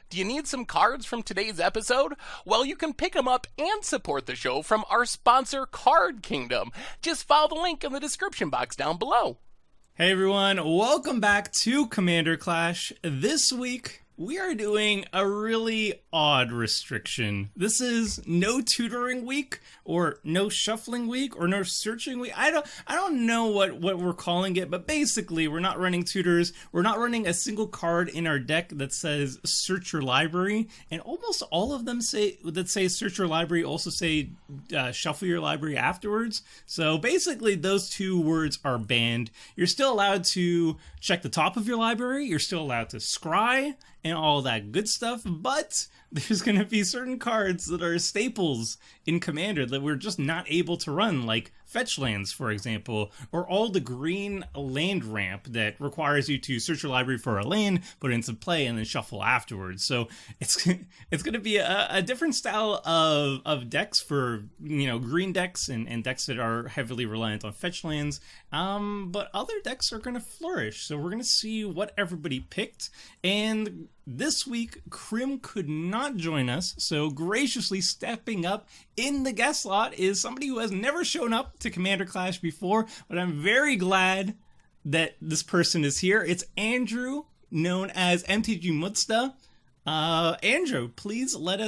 Do you need some cards from today's episode? Well, you can pick them up and support the show from our sponsor, Card Kingdom. Just follow the link in the description box down below. Hey everyone, welcome back to Commander Clash. This week, we are doing a really odd restriction. This is no tutoring week, or no shuffling week, or no searching week. I don't know what we're calling it, but basically we're not running tutors. We're not running a single card in our deck that says search your library, and almost all of them say search your library also say shuffle your library afterwards. So basically those two words are banned. You're still allowed to check the top of your library. You're still allowed to scry and all that good stuff, but there's going to be certain cards that are staples in Commander that we're just not able to run, like fetchlands, for example, or all the green land ramp that requires you to search your library for a land, put it into play, and then shuffle afterwards. So it's going to be a different style of decks for, green decks and decks that are heavily reliant on fetchlands, but other decks are going to flourish. So we're going to see what everybody picked, and this week, Krim could not join us, so graciously stepping up in the guest slot is somebody who has never shown up to Commander Clash before, but I'm very glad that this person is here. It's Andrew, known as MTG Muddstah. Andrew, please let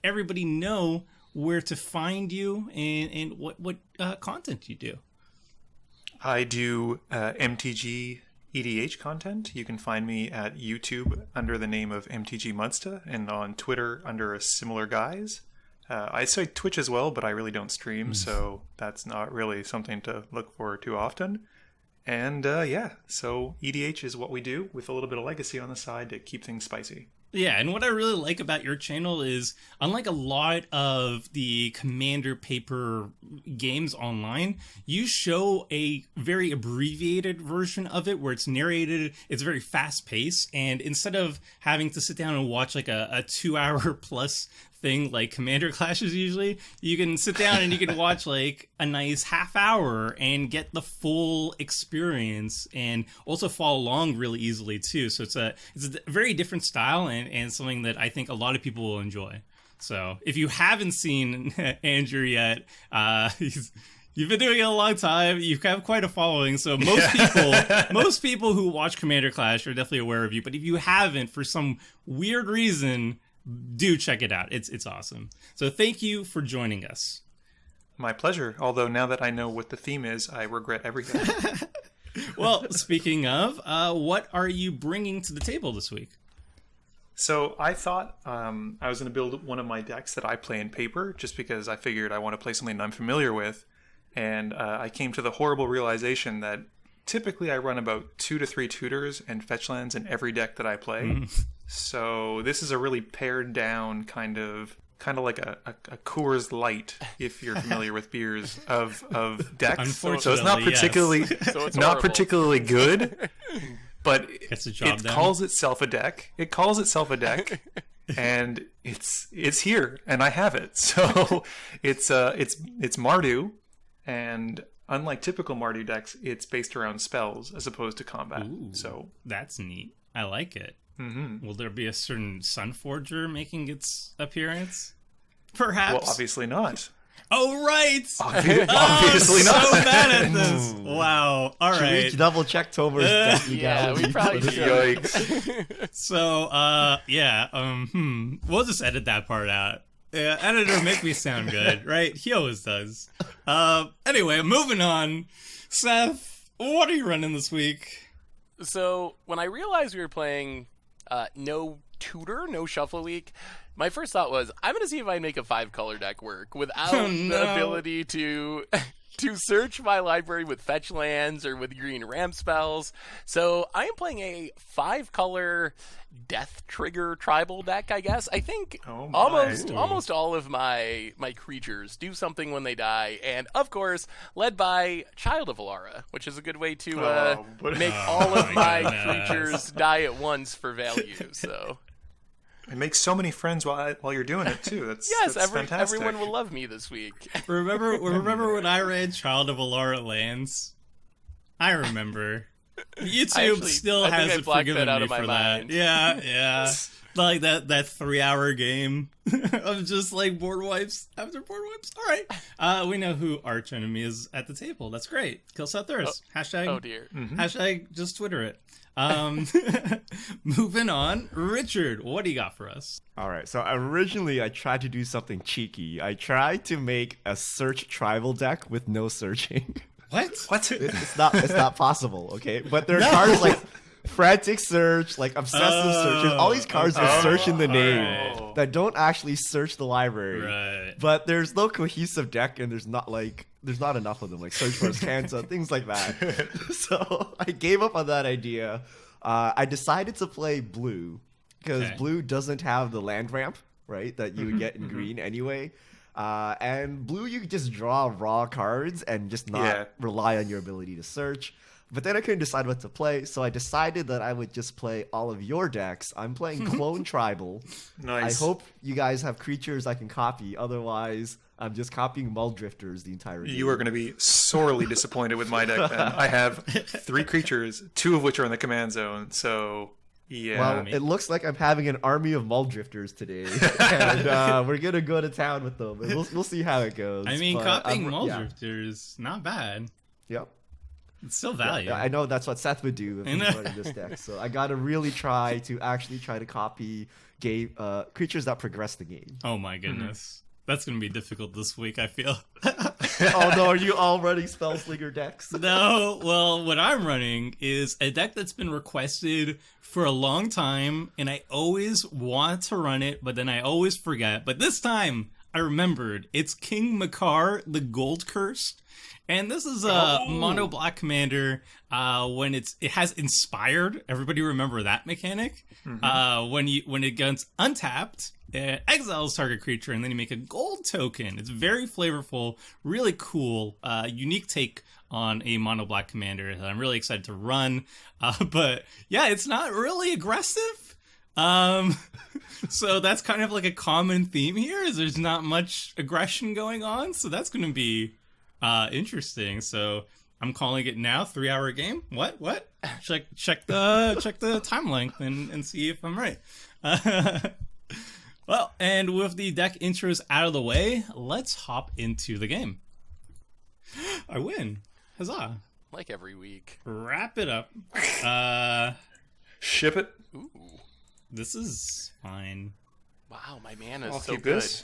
everybody know where to find you and what content you do. I do MTG EDH content. You can find me at YouTube under the name of MTG Muddstah and on Twitter under a similar guise. I say Twitch as well, but I really don't stream, so that's not really something to look for too often. And so EDH is what we do with a little bit of legacy on the side to keep things spicy. Yeah, and what I really like about your channel is, unlike a lot of the Commander paper games online, you show a very abbreviated version of it where it's narrated, it's very fast-paced, and instead of having to sit down and watch like a 2-hour plus thing like Commander Clashes usually, you can sit down and you can watch like a nice half hour and get the full experience and also follow along really easily too. So it's a very different style and something that I think a lot of people will enjoy. So if you haven't seen Andrew yet, you've been doing it a long time. You have quite a following, so most people who watch Commander Clash are definitely aware of you. But if you haven't, for some weird reason, do check it out. It's awesome. So thank you for joining us. My pleasure. Although now that I know what the theme is, I regret everything. Well, speaking of, what are you bringing to the table this week? So I thought I was going to build one of my decks that I play in paper, just because I figured I want to play something I'm familiar with. And I came to the horrible realization that typically I run about 2 to 3 tutors and fetchlands in every deck that I play. So this is a really pared down kind of like a Coors Light, if you're familiar with beers, of decks. Unfortunately, so it's not particularly it's not particularly good, but it calls itself a deck. It calls itself a deck, and it's here, and I have it. So it's Mardu, and unlike typical Mardu decks, it's based around spells as opposed to combat. Ooh, so that's neat. I like it. Mm-hmm. Will there be a certain Sunforger making its appearance? Perhaps. Well, obviously not. Oh, right! Obviously not. So bad at this. Wow. All Should right. we double check Tober's deck legality? we probably should. Yikes. So, we'll just edit that part out. Yeah, editor, make me sound good, right? He always does. Anyway, moving on. Seth, what are you running this week? So when I realized we were playing no tutor, no shuffle week, my first thought was, I'm going to see if I can make a 5-color deck work without the ability to search my library with fetch lands or with green ramp spells. So I am playing a 5-color death trigger tribal deck, I guess. I think almost all of my creatures do something when they die, and of course led by Child of Alara, which is a good way to make all of my creatures die at once for value. So it makes so many friends while you're doing it too. That's fantastic. Everyone will love me this week. Remember when I read Child of Alara lands? I remember. YouTube Actually, still I think I hasn't blacked forgiven that out me of my for mind. that. Yeah. Like that 3-hour game of just like board wipes after board wipes. All right. We know who arch enemy is at the table. That's great. Kill Seth Thirst. Hashtag. Oh dear. Hashtag just Twitter it. Moving on. Richard, what do you got for us? All right. So originally, I tried to do something cheeky. I tried to make a search tribal deck with no searching. What? It's not possible. Okay, but there are cards like frantic search, like obsessive search. All these cards are search in the name that don't actually search the library. Right. But there's no cohesive deck, and there's not enough of them, like search for Cancer, things like that. So I gave up on that idea. I decided to play blue because blue doesn't have the land ramp, right? That you would get in green anyway. And blue, you could just draw raw cards and just not rely on your ability to search. But then I couldn't decide what to play, so I decided that I would just play all of your decks. I'm playing Clone Tribal. Nice. I hope you guys have creatures I can copy. Otherwise, I'm just copying Mulldrifters the entire game. You are going to be sorely disappointed with my deck then. I have 3 creatures, 2 of which are in the command zone, so yeah. Well, it looks like I'm having an army of Mulldrifters today, and we're going to go to town with them. And we'll see how it goes. I mean, but copying Mulldrifters, not bad. Yep. It's still value. Yeah, I know that's what Seth would do if he was running this deck. So I gotta really try to copy creatures that progress the game. Oh my goodness. That's going to be difficult this week, I feel. Oh no, are you all running Spellslinger decks? No, well, what I'm running is a deck that's been requested for a long time, and I always want to run it, but then I always forget. But this time, I remembered. It's King Macar, the Gold Cursed. And this is a mono black commander when it has inspired. Everybody remember that mechanic? When it gets untapped, it exiles target creature, and then you make a gold token. It's very flavorful, really cool, unique take on a mono black commander that I'm really excited to run. But yeah, it's not really aggressive. So that's kind of like a common theme here, is there's not much aggression going on. So that's going to be interesting. So I'm calling it now. 3-hour game. What? Check the time length and see if I'm right. Well, and with the deck intros out of the way, let's hop into the game. I win. Huzzah. Like every week. Wrap it up. Ship it. Ooh. This is fine. Wow, my mana is I'll so keep good. this.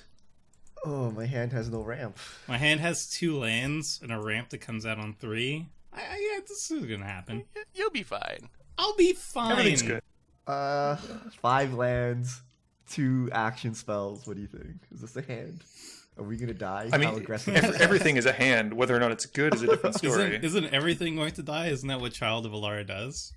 Oh, my hand has no ramp. My hand has 2 lands and a ramp that comes out on 3. Yeah, this is gonna happen. You'll be fine. I'll be fine. Everything's good. 5 lands, 2 action spells. What do you think? Is this a hand? Are we gonna die? I How mean, aggressive? everything is a hand. Whether or not it's good is a different story. Isn't everything going to die? Isn't that what Child of Alara does?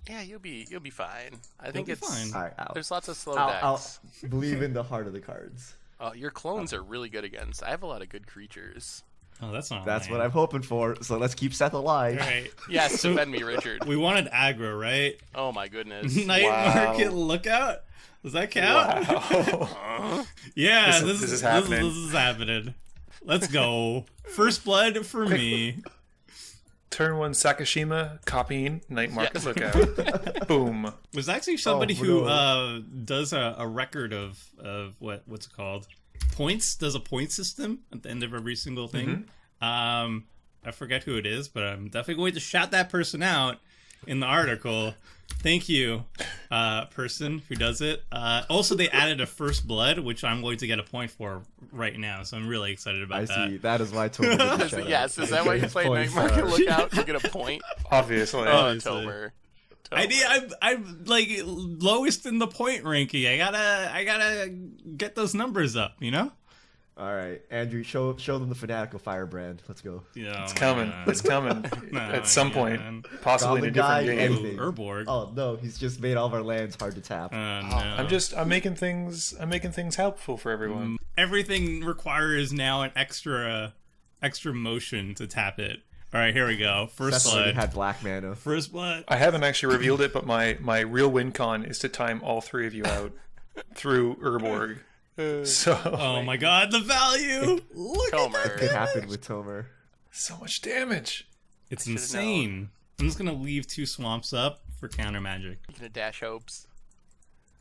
Yeah, you'll be fine. I You'll think be it's fine. All right, there's lots of slow I'll decks. believe in the heart of the cards. Your clones are really good against. I have a lot of good creatures. Oh, that's not. That's what I'm hoping for. So let's keep Seth alive. All right. Yes, defend me, Richard. We wanted aggro, right? Oh my goodness. Night Market Lookout. Does that count? Wow. Yeah, This is happening. This is happening. Let's go. First blood for me. Turn 1 Sakashima, copying Night Market Lookout. Boom. There's actually somebody Oh, who no. does a record of what's it called? Points, does a point system at the end of every single thing. I forget who it is, but I'm definitely going to shout that person out in the article. Thank you, person who does it. Also, they added a first blood, which I'm going to get a point for right now, so I'm really excited about I that. see. That is why Tomer did the shout Yes, out. is that why you play Night Points, Market Lookout to get a point? Obviously. Oh, Obviously. Tomer. I'm like lowest in the point ranking. I gotta get those numbers up, you know? All right, Andrew, show them the Fanatical Firebrand. Let's go. Yeah, It's coming. It's coming. At some point. Possibly in a Goblin guy, different game. anything. Urborg. Oh no, he's just made all of our lands hard to tap. No. I'm making things helpful for everyone. Everything requires now an extra motion to tap it. All right, here we go. First Seth already blood. had black mana. First blood. I haven't actually revealed it, but my real win con is to time all 3 of you out through Urborg. So Oh my god, the value! Look at Tomer. that It could damage. happen with Tomer. so much damage. It's should've insane. I'm just gonna leave 2 swamps up for counter magic. You gonna dash hopes.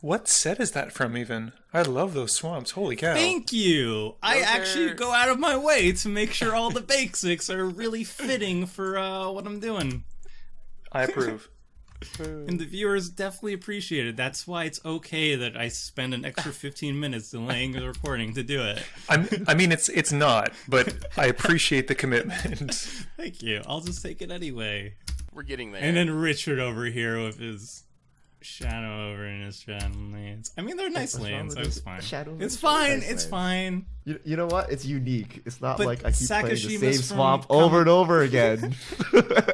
What set is that from even? I love those swamps. Holy cow. Thank you! I actually go out of my way to make sure all the basics are really fitting for what I'm doing. I approve. And the viewers definitely appreciate it. That's why it's okay that I spend an extra 15 minutes delaying the recording to do it. I mean, it's not, but I appreciate the commitment. Thank you. I'll just take it anyway. We're getting there. And then Richard over here with his shadow over in his lands. I mean, they're nice lands. So it's fine. It's fine. It's fine. You know what? It's unique. It's not But like I keep playing the Sakashima's same from swamp over and over again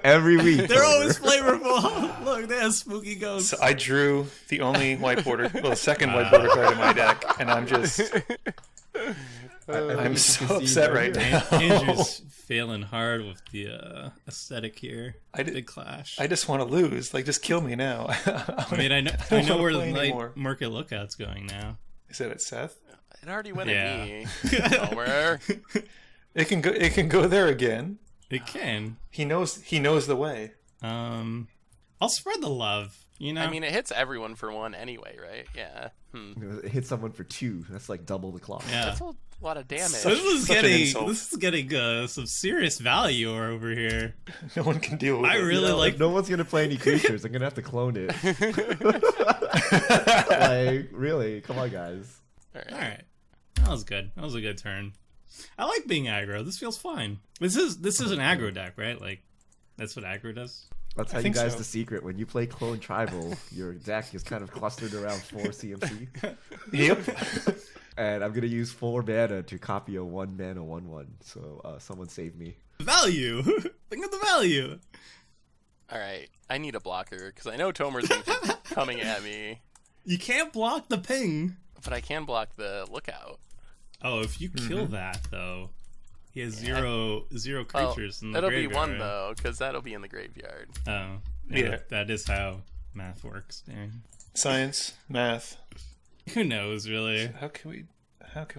every week. They're always flavorful. Look, they have spooky ghosts. So I drew the only white border, well, the second white border card in my deck, and I'm just... I'm so upset right now. Andrew's failing hard with the aesthetic here. Big clash. I just want to lose. Like, just kill me now. I mean, I know where the night market lookout's going now. Is that at Seth? It already went Yeah. at me. Somewhere. It can go there again. It can. He knows the way. I'll spread the love. You know. I mean, it hits everyone for 1 anyway, right? Yeah. It hit someone for 2. That's like double the clock. Yeah. That's a lot of damage. Such- This is getting some serious value over here. No one can deal with I it. really like. If no one's gonna play any creatures, I'm gonna have to clone it. Like, really? Come on, guys. All right. All right, that was good. That was a good turn. I like being aggro. This feels fine. This is an aggro deck, right? Like, that's what aggro does. I'll tell you think guys so. the secret. When you play Clone Tribal, your deck is kind of clustered around 4 CMC. Yep. And I'm gonna use 4 mana to copy a 1 mana 1/1. So someone save me. Value. Think of the value. All right. I need a blocker because I know Tomer's been coming at me, You can't block the ping. but I can block the lookout. Oh, if you kill that though, he has zero creatures in the that'll graveyard. be 1 though, because that'll be in the graveyard. Oh, Yeah. That is how math works, Darren. Science, math. Who knows, really? How can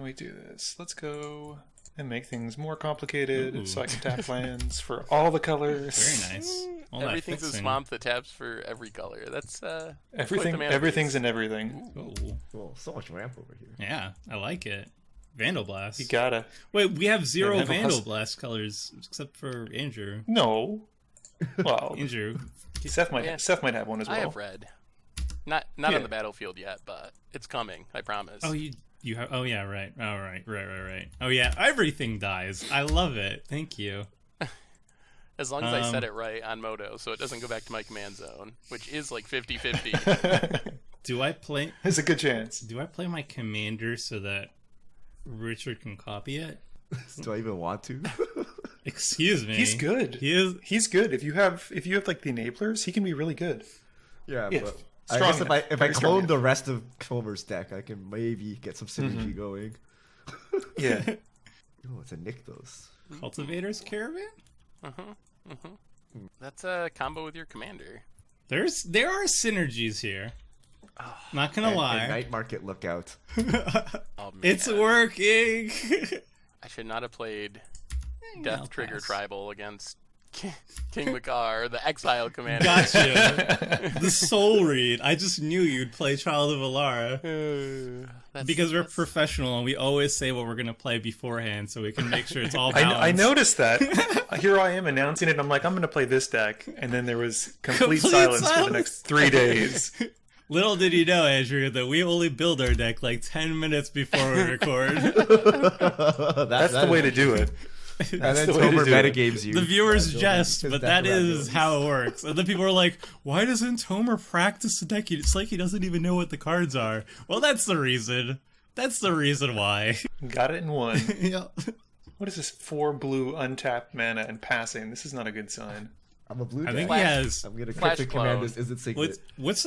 we do this? Let's go and make things more complicated so I can tap lands for all the colors. Very nice. All that Everything's a fixing. swamp that taps for every color. That's quite the Everything's mana in everything. Ooh. Oh, so much ramp over here. Yeah, I like it. Vandal Blast. You gotta. Wait, we have 0 Vandal Vandal Blast. Blast colors except for Andrew. No. Well, Andrew. Seth might have one as well. I have red. Not Yeah. on the battlefield yet, but it's coming. I promise. Oh, you have. Oh yeah, right. Oh right. Oh yeah, everything dies. I love it. Thank you. As long as I set it right on Moto, so it doesn't go back to my command zone, which is like 50-50. Do I play? There's a good chance. Do I play my commander so that Richard can copy it? Do I even want to? Excuse me. He's good. He is. He's good. If you have like the enablers, he can be really good. Yeah, Yeah, but strong I guess enough. if I Very strong clone the enough. rest of Clover's deck, I can maybe get some synergy going. Yeah. Oh, it's a Nykthos. Cultivator's Caravan? That's a combo with your commander. There are synergies here. Not gonna And lie. Night Market Lookout. Oh, man. It's working. I should not have played I'll Death Trigger pass. Tribal against King Macar, the exile commander. Gotcha. The soul read. I just knew you'd play Child of Alara. Because we're professional and we always say what we're going to play beforehand so we can make sure it's all balanced. I noticed that. Here I am announcing it. I'm like, I'm going to play this deck. And then there was complete silence for the next 3 days. Little did you know, Andrew, that we only build our deck like 10 minutes before we record. That's the way to do it. And That's then the way to Tomer do it. metagames you. The viewers by building jest, his but deck that around is yours. how it works. And then people are like, why doesn't Tomer practice the deck? It's like he doesn't even know what the cards are. Well, that's the reason. That's the reason why. Got it in 1. Yeah. What is this? 4 blue untapped mana and passing. This is not a good sign. I'm a blue I deck. think he has. I'm gonna Flash cryptic clone. command this isn't secret.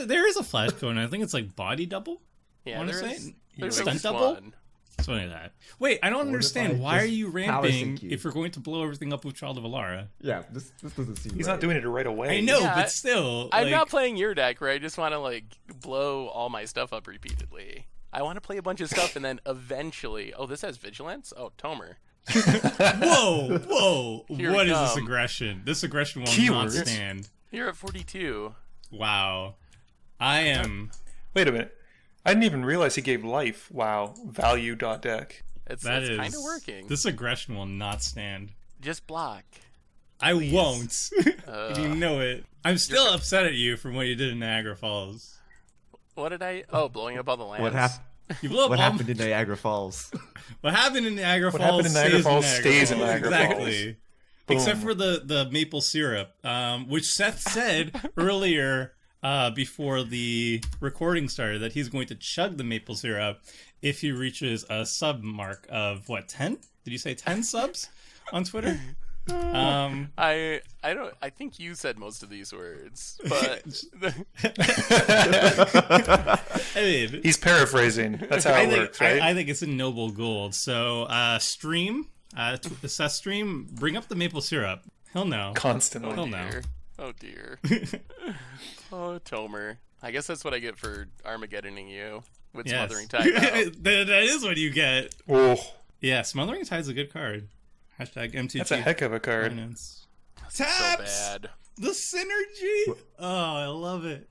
There is a flash cone. I think it's like body double. Yeah, Wanna there say? is. There's Stunt at least double? one. Something like that. Wait, I don't What if understand. I Why are just you power ramping sync you? if you're going to blow everything up with Child of Alara? Yeah, this doesn't seem He's right. not doing it right away. I know, Yeah, but still. I'm like, not playing your deck where I just want to like blow all my stuff up repeatedly. I want to play a bunch of stuff and then eventually, oh, this has vigilance. Oh, Tomer. Whoa! Here What we is this come. aggression? This aggression will not Keywords. stand. You're at 42. Wow. I am... Wait a minute. I didn't even realize he gave life. Wow. Value.deck. It's That kind is... of working. This aggression will not stand. Just block. I won't. You know it. I'm still upset at you from what you did in Niagara Falls. What did I... Oh, blowing up all the lands. What happened? You blew up What all... happened in Niagara Falls? What happened in Niagara What Falls happened in Niagara Falls stays in Niagara exactly. Falls. Except for the maple syrup, which Seth said earlier before the recording started that he's going to chug the maple syrup if he reaches a sub mark of, what, 10? Did you say 10 subs on Twitter? I think you said most of these words, but I mean, He's paraphrasing. That's how it works, right? I think it's a noble goal. So, stream, Seth stream, bring up the maple syrup. He'll know. Constantly. He'll know. Oh dear. Oh, Tomer. I guess that's what I get for Armageddoning you with Yes. Smothering Tide. that is what you get. Oh, Yeah, Smothering Tide's a good card. Hashtag MTG. that's a heck of a card. Finance. So Taps! bad. The synergy! Oh, I love it.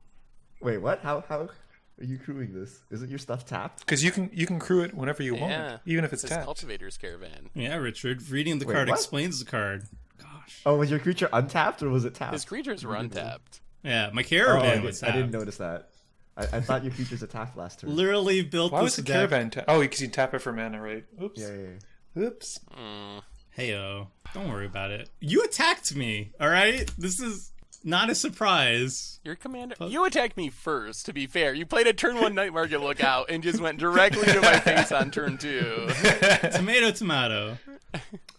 Wait, what? How are you crewing this? Isn't your stuff tapped? Because you can crew it whenever you Yeah. want, even if it's It's tapped. Cultivator's Caravan. Yeah, Richard. Reading the Wait, card what? explains the card. Gosh. Oh, was your creature untapped or was it tapped? His creatures were untapped. Yeah, my Oh, caravan was I didn't tapped. notice that. I thought your creatures attacked last turn. Literally built Why was this the deck. caravan tapped? Oh, because you tap it for mana, right? Oops. Yeah. Oops. Heyo. Don't worry about it. You attacked me, alright? This is not a surprise. Your commander. You attacked me first, to be fair. You played a turn 1 Night Market Lookout and just went directly to my face on turn 2. Tomato, tomato.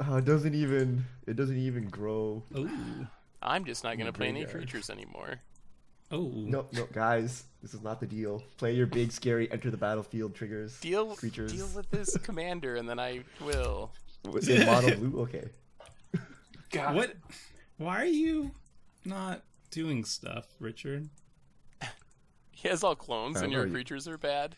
It doesn't even grow. Ooh. I'm just not going to play any graveyard. creatures anymore. Oh. No, guys, this is not the deal. Play your big, scary, enter the battlefield triggers. Deal creatures. Deal with this commander, and then I will. Was it mono blue? Okay. God. What? Why are you not doing stuff, Richard? He has all clones, and your are you? creatures are bad.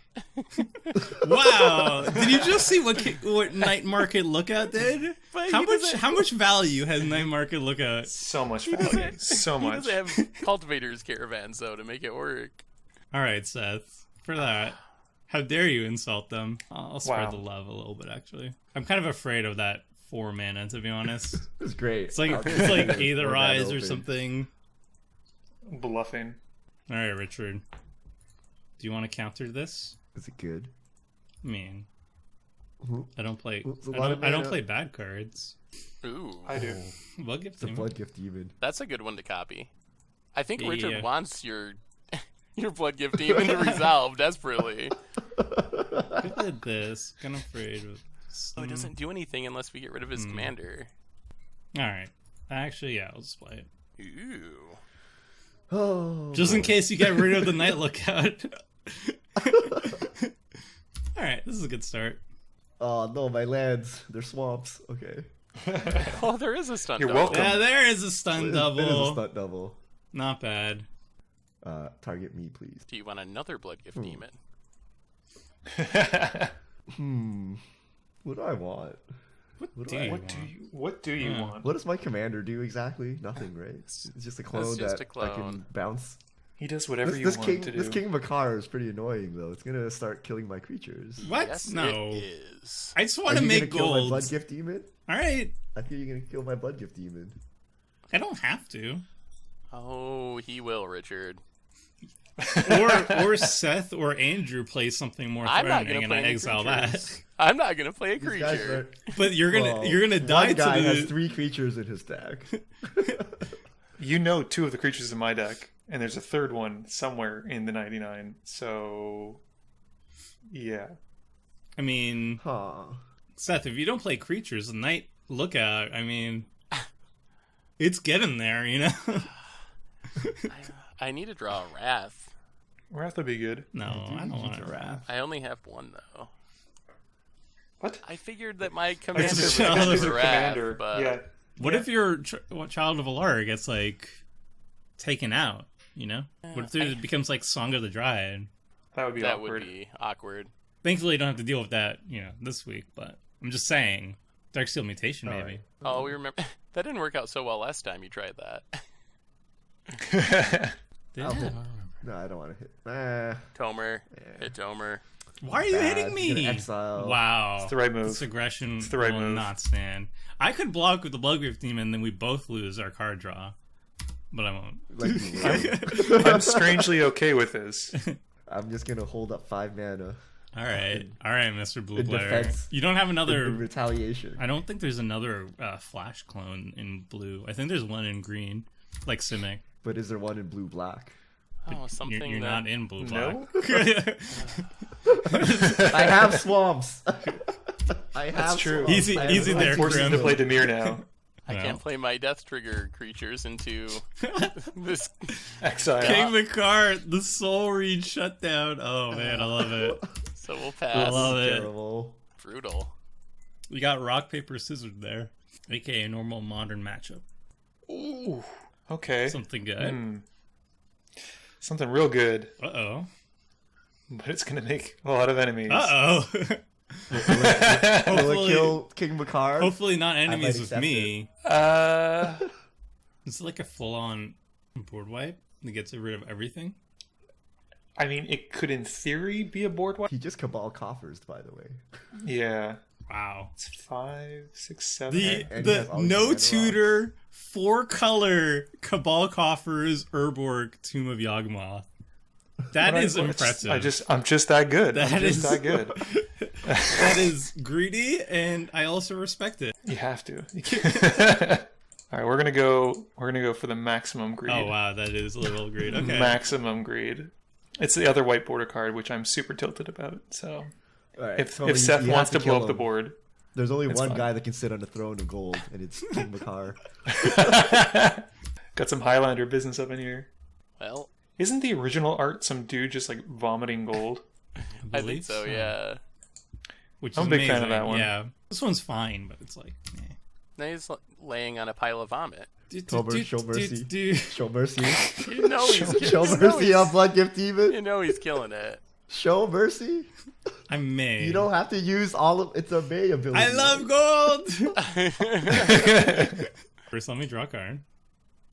Wow! Did you just see what Night Market Lookout did? But How he much doesn't- how much value has Night Market Lookout? So much value. So He much. doesn't have Cultivator's Caravans, though, to make it work. All right, Seth. For that, how dare you insult them? I'll spread Wow. the love a little bit. Actually, I'm kind of afraid of that 4 mana. To be honest, It's great. it's like Okay. it's like Or Aether that Eyes or open. something. Bluffing. All right, Richard. Do you want to counter this? Is it good? I mean, Mhm. I don't play. It's a I lot don't, of I don't mana. play bad cards. Ooh, I do. What gift It's a team? blood gift demon. that's a good one to copy. I think Yeah. Richard wants your Blood Gift Demon to resolve desperately. Who did this? Kind of afraid of. Oh, it doesn't do anything unless we get rid of his commander. All right. Actually, yeah, I'll just play it. Ooh. Oh. Just in case you get rid of the Night Lookout. All right, this is a good start. Oh no, my lands. They're swamps. Okay. Oh, there is a stun. You're double. welcome. Yeah, there is a stun It is a double. stunt double. Not bad. Target me, please. Do you want another Blood Gift Demon? What do I want? What do I want? What do you want? What does my commander do exactly? Nothing, right? It's just a clone just that a clone. I can bounce. He does whatever This, you this want king, to do. this King Macar is pretty annoying though. It's gonna start killing my creatures. What? Yes, No. it is. I just Are want to you make gonna kill my gold. blood gift demon? All right. I think you're gonna kill my blood gift demon. I don't have to. Oh, he will, Richard. Or Seth or Andrew play something more I'm not threatening, gonna and play I any exile creatures. that. I'm not gonna play a These guys creature. are- But you're Well, gonna die one to guy the. has 3 creatures in his deck. You know 2 of the creatures in my deck, and there's a third one somewhere in the 99. So, yeah. I mean, Huh. Seth, if you don't play creatures, the Night Lookout. I mean, it's getting there, you know. I need to draw a Wrath. Wrath would be good. No, I don't want a wrath. I only have one though. What? I figured that my commander just would Child have of a your Wrath, commander. but Yeah. What if your Child of Alara gets like taken out? You know, what if it becomes like Song of the Dryad? That would be that awkward. would be awkward. Thankfully, you don't have to deal with that, you know, this week. But I'm just saying, Darksteel Mutation, maybe. Alright. Oh, we remember that didn't work out so well last time you tried that. Did it? No, I don't want to hit. Tomer. Hit Tomer. Why are you hitting me? Gonna exile. Wow. It's the right move. This aggression It's the right will move. not stand. I could block with the Bloodgriff Demon, then we both lose our card draw. But I won't. I'm strangely okay with this. I'm just gonna hold up 5 mana Alright, Mr. Blue in Player. defense. You don't have another... in retaliation. I don't think there's another Flash clone in blue. I think there's one in green, like Simic. But is there one in blue black? Oh, something You're that... not in blue black. No? I have swamps. I have That's true. swamps. Easy- I have easy no there, I'm forced Grim. to play Dimir now. I No. can't play my Death Trigger creatures into this. Exile. King Macar, the Soul Read shutdown. Oh man, I love it. So we'll I pass. love it. Terrible. Brutal. We got rock, paper, scissors there. AKA normal modern matchup. Ooh. Okay. Something good. Something real good. Uh-oh. But it's going to make a lot of enemies. Uh-oh. Will it hopefully, kill King Macar? hopefully not enemies with accept me. Uh, Is it like a full-on board wipe that gets rid of everything? I mean, it could in theory be a board wipe. He just Cabal coffers, by the way. Yeah. Wow. It's 5, 6, 7. And he has all these no mana tutor, 4-color Cabal Coffers Urborg Tomb of Yawgmoth. That is impressive. I'm just that good. That I'm just is- that good. That is greedy, and I also respect it. You have to. All right, we're gonna go for the maximum greed. Oh wow, that is a little greed. Okay. Maximum greed. It's the other white border card, which I'm super tilted about. So All right, if Toby, Seth you wants have to blow kill up the him. board, There's only It's one fine. guy that can sit on the throne of gold, and it's King Macar. got some Highlander business up in here. Well, Isn't the original art some dude just like vomiting gold? I think believe so, yeah. Which I'm is a big fan of amazing. that one. Yeah, this one's fine, but it's like, Now he's laying on a pile of vomit. Tober, show mercy. Show mercy. You know he's Show mercy on Blood Gift Demon. You know he's killing it. Show mercy. I may. You don't have to use all of it's a May ability. I love gold. First, let me draw a card.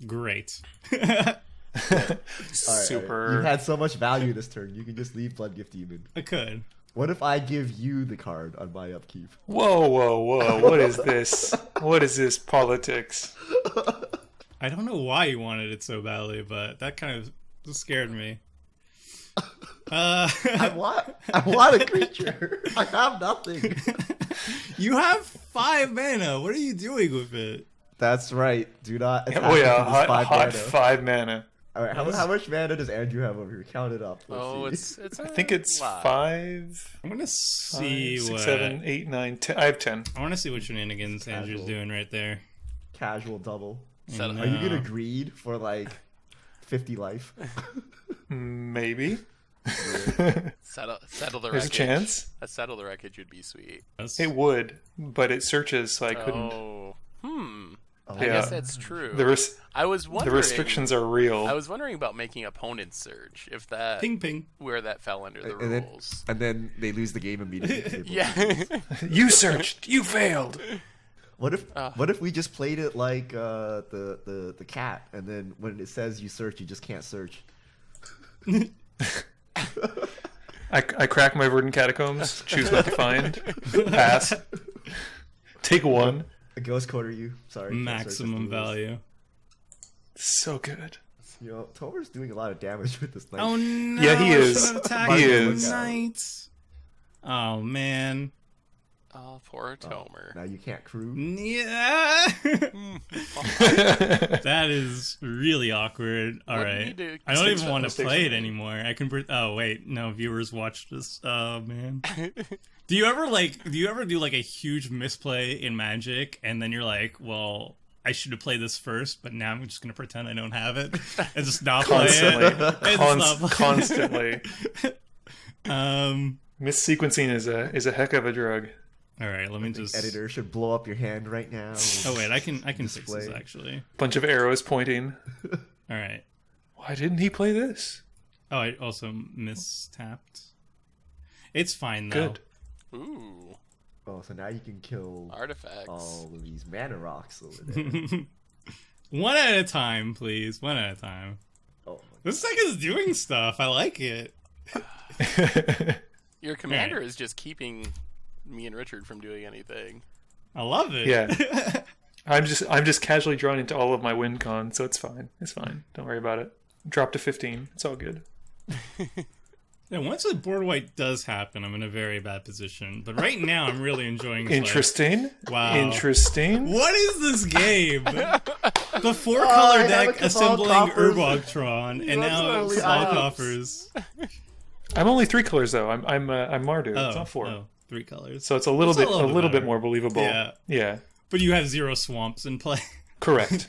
Great. Super. You had so much value this turn. You can just leave Blood Gift Demon. I could. What if I give you the card on my upkeep? Whoa, whoa, whoa! What is this? What is this politics? I don't know why you wanted it so badly, but that kind of scared me. I want a creature. I have nothing. You have 5 mana. What are you doing with it? That's right. Do not. attack Oh yeah, with this hot, 5 mana. 5 mana. All right, how much mana does Andrew have over here? Count it up. Let's see. It's I think it's lot. 5, I'm gonna see 6, what 7, 8, 9, 10. I have 10. I want to see what shenanigans Andrew's Casual. doing right there. Casual double. Settle- Are you gonna greed for like 50 life? Maybe. settle the There's a wreckage. chance. A settle the wreckage would be sweet. That's- It would, but it searches, so I couldn't. Oh, I Yeah. guess that's true. I was The wondering. restrictions are real. I was wondering about making opponents surge, if that Ping ping. where that fell under the And then, rules. and then they lose the game immediately. Yeah. You searched. You failed. What if we just played it like the cat, and then when it says you search, you just can't search. I crack my verdant catacombs. Choose what to find. Pass. Take 1. A ghost quarter you. Sorry. can't search Maximum the rules. value. So good. You know, Tomer's doing a lot of damage with this knife. Oh no! Yeah, he I is. shouldn't have attacked He the is. knight. Oh man. Oh, poor Tomer. Now you can't crew. Yeah. That is really awkward. All What do you right. need to I don't mistakes even want to mistakes play are it made. anymore. I can. Oh wait, no viewers watch this. Oh man. Do you ever do like a huge misplay in Magic, and then you're like, well, I should have played this first, but now I'm just gonna pretend I don't have it and just not play Constantly. it. And just not play Constantly. it. Missequencing is a heck of a drug. All right, let me just. Editor should blow up your hand right now. Oh wait, I can fix this Display. actually. Bunch of arrows pointing. All right. Why didn't he play this? Oh, I also mistapped. It's fine though. Good. Ooh, Oh, so now you can kill artifacts. all of these mana rocks over there. One at a time, please. One at a time. Oh, This deck is doing stuff. I like it. Your commander is just keeping me and Richard from doing anything. I love it. Yeah. I'm just casually drawn into all of my win con, so it's fine. It's fine. Don't worry about it. Drop to 15. It's all good. Yeah, once a board wipe does happen, I'm in a very bad position. But right now, I'm really enjoying this. Interesting. Wow. Interesting. What is this game? The four-color I have deck a Cabal assembling Coffers. Urbogtron, and That's now only small items. coffers. I'm only 3 colors though. I'm Mardu. It's not 4. Oh, 3 colors. So it's a little That's bit a a little little bit bit more believable. Yeah. Yeah. But you have 0 swamps in play. Correct.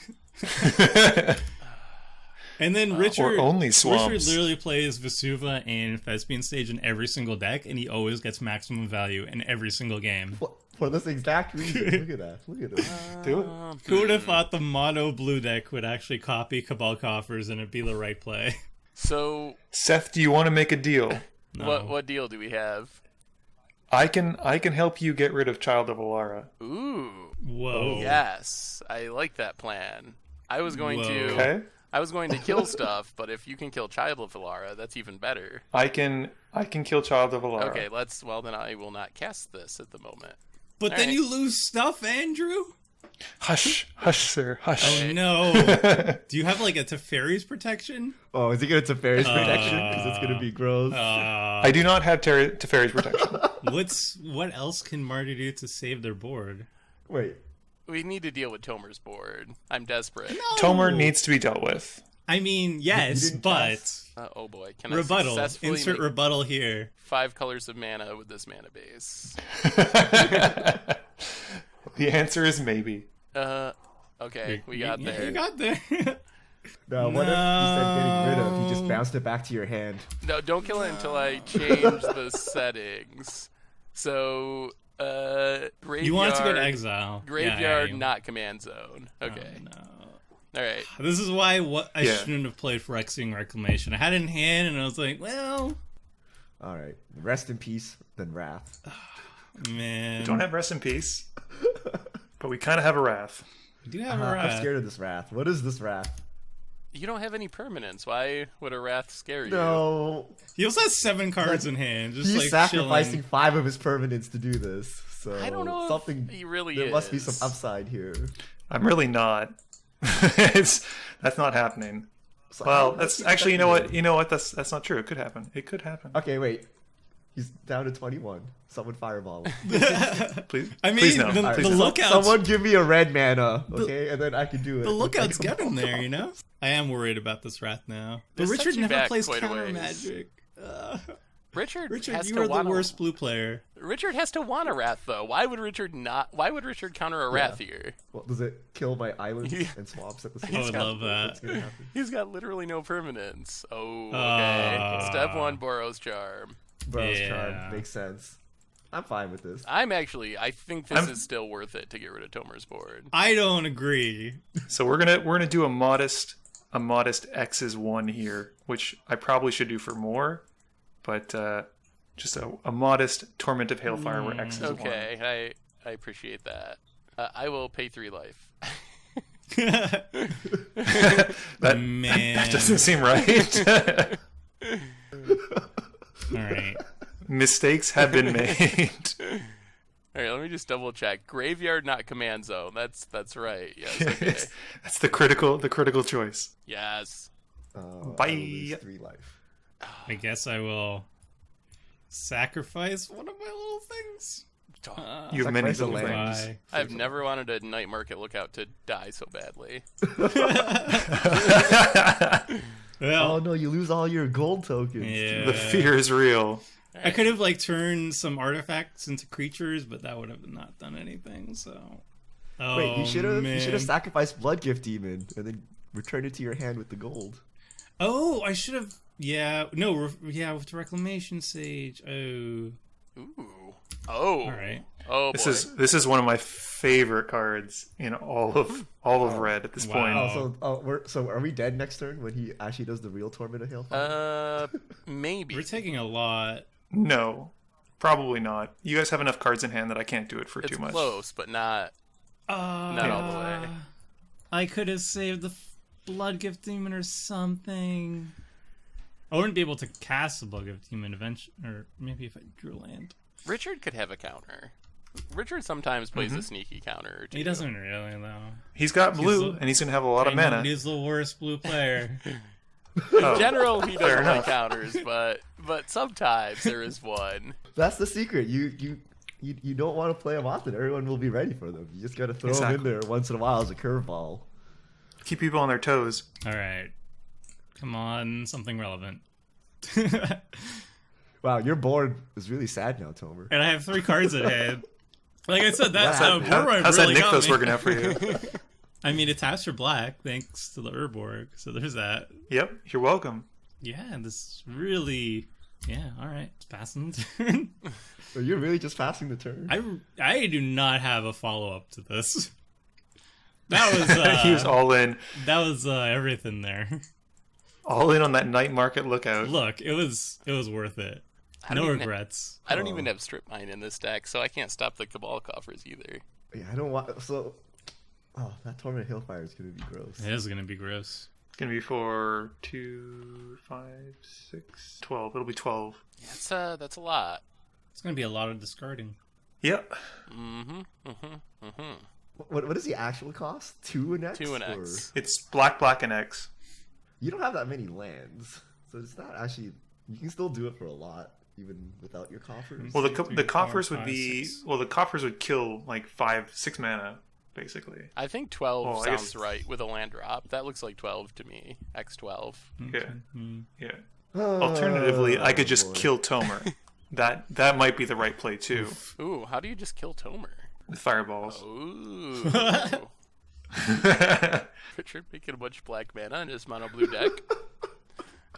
And then Richard, only Richard swamps. literally plays Vesuva and Thespian Stage in every single deck, and he always gets maximum value in every single game. for this exact reason. Look at that. Look at it. Do it. Who would have thought the mono blue deck would actually copy Cabal Coffers and it'd be the right play? So, Seth, do you want to make a deal? No. what deal do we have? I can help you get rid of Child of Alara. Ooh. Whoa. Yes, I like that plan. I was going Whoa. to Okay? I was going to kill stuff, but if you can kill Child of Alara, that's even better. I can kill Child of Alara. Okay, well then I will not cast this at the moment. But All then right. you lose stuff, Andrew? Hush, sir, hush. Oh no. Do you have like a Teferi's protection? Oh, is he gonna Teferi's protection? Because it's gonna be gross. I do not have Teferi's protection. What else can Mardu do to save their board? Wait. We need to deal with Tomer's board. I'm desperate. Tomer needs to be dealt with. I mean, yes, didn't but cast. Oh boy, can I rebuttal. successfully Insert make rebuttal here. 5 colors of mana with this mana base? The answer is maybe. Okay, we got You there. got there. No, what if instead getting rid of, he just bounced it back to your hand? No, don't kill it until I change the settings. So, graveyard. You want it to go to exile. Graveyard, Yeah, not command zone. Okay. Oh, no. All right. This is why I Yeah. shouldn't have played Phyrexian Reclamation. I had it in hand, and I was like, well, All right. Rest in peace, then wrath. man. Don't have rest in peace, but we kind of have a wrath. I do have a I'm wrath. scared of this wrath. What is this wrath? You don't have any permanents. Why would a wrath scare you? No. He also has 7 cards in hand. Just He's like sacrificing chilling. 5 of his permanents to do this. So I don't know if something. he really there is. must be some upside here. I'm really not. That's not happening. So Well, how- that's actually, you know what? You know what? That's not true. It could happen. It could happen. Okay, wait. He's down to 21. Someone fireball him. Please, I mean, please no. the Please no. lookouts. Someone give me a red mana, okay, and then I can do it. The lookouts Like, get him there, you know? I am worried about this wrath now. But This Richard sets you never back plays quite a counter ways. magic. Richard Richard, has you to are the want worst blue player. Richard has to want a wrath though. Why would Richard counter a wrath here? Well, does it kill my islands Yeah. and swamps at the same I time? would love that. What's gonna happen? He's got literally no permanents. Oh, okay. Step 1, Boros Charm. Bros Yeah. charm makes sense. I'm fine with this. I think this is still worth it to get rid of Tomer's board. I don't agree. So we're gonna do a modest X's 1 here, which I probably should do for more, but just a modest Torment of Hailfire where X is 1. Okay, I appreciate that. I will pay 3 life. That Man. doesn't seem right. Alright. Mistakes have been made. All right, let me just double check. Graveyard, not command zone. That's right. Yes. Okay. That's the critical choice. Yes. Bye. I will lose 3 life. I guess I will sacrifice one of my little things. You have many Sacrifice a little land. things. Bye. I've never wanted a night market lookout to die so badly. Well, Oh no, you lose all your gold tokens. yeah. The fear is real. I could have like turned some artifacts into creatures, but that would have not done anything. So, Wait, you should have man. sacrificed Blood Gift Demon and then returned it to your hand with the gold. Oh, I should have. Yeah, no, yeah, with the Reclamation Sage. Oh, Ooh. Oh. all right. Oh boy. This is one of my favorite cards in all of red at this Wow. point. So are we dead next turn when he actually does the real Torment of Hailfire? Maybe. We're taking a lot. No, probably not. You guys have enough cards in hand that I can't do it for It's too much. close, but not all the way. I could have saved the Blood Gift Demon or something. I wouldn't be able to cast the Blood Gift Demon eventually, or maybe if I drew land. Richard could have a counter. Richard sometimes plays a sneaky counter or two. He doesn't really, though. He's got blue, and he's going to have a lot of mana. He's the worst blue player. In general, he doesn't like counters, but sometimes there is one. That's the secret. You don't want to play them often. Everyone will be ready for them. You just got to throw them in there once in a while as a curveball. Keep people on their toes. All right. Come on, something relevant. Wow, your board is really sad now, Tomer. And I have 3 cards at hand. Like I said, that's how how's really that got Nykthos me. working out for you? I mean, it taps for black thanks to the Urborg, so there's that. Yep, you're welcome. Yeah, this really... Yeah, all right. It's passing the turn. So you're really just passing the turn? I do not have a follow-up to this. That was... He was all in. That was everything there. All in on that night market lookout. Look, it was worth it. No regrets. I don't even have Strip Mine in this deck, so I can't stop the Cabal Coffers either. Yeah, I don't want... So... Oh, that Torment Hillfire is going to be gross. It is going to be gross. It's going to be for 2, 5, 6, 12. It'll be 12. Yeah, that's a lot. It's going to be a lot of discarding. Yep. What is the actual cost? 2 and X? 2 and X. It's black, and X. You don't have that many lands, so it's not actually... You can still do it for a lot, even without your coffers. Well, Two, three, the four, coffers would five, be... 6. Well, the coffers would kill like 5, 6 mana, basically. I think 12 Well, I sounds guess- right with a land drop. That looks like 12 to me. X12. Yeah. Mm. Yeah. Alternatively, I could just boy. kill Tomer. That might be the right play too. Ooh, how do you just kill Tomer? With fireballs. Ooh. Richard making a bunch of black mana in his mono blue deck.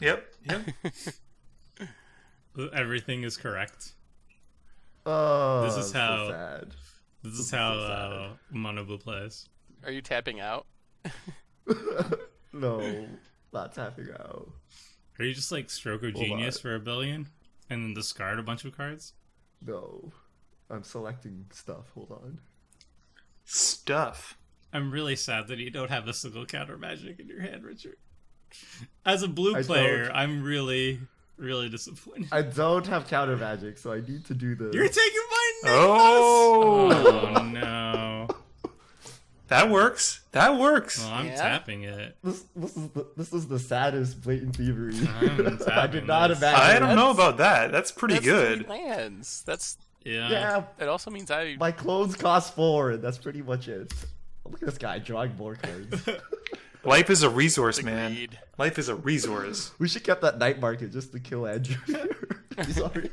Yep. Everything is correct. Oh, This is so how- sad. This is how Mono Blue plays. Are you tapping out? No, not tapping out. Are you just like Stroke of Genius for 1 billion and then discard a bunch of cards? No, I'm selecting stuff. Hold on. Stuff. I'm really sad that you don't have a single counter magic in your hand, Richard. As a blue I player, don't. I'm really disappointed. I don't have counter magic, so I need to do this. You're taking my Oh, Oh no. that works. That works. Well, I'm Yeah? tapping it. This is the saddest blatant thievery. I'm I tapping did not this. imagine. I don't know about that. That's pretty That's good. 3 lands. Yeah. Yeah, That also means my clones cost 4, and that's pretty much it. Look at this guy drawing more cards. Life is a resource, man. Agreed. Life is a resource. We should keep that night market just to kill Andrew. He's already.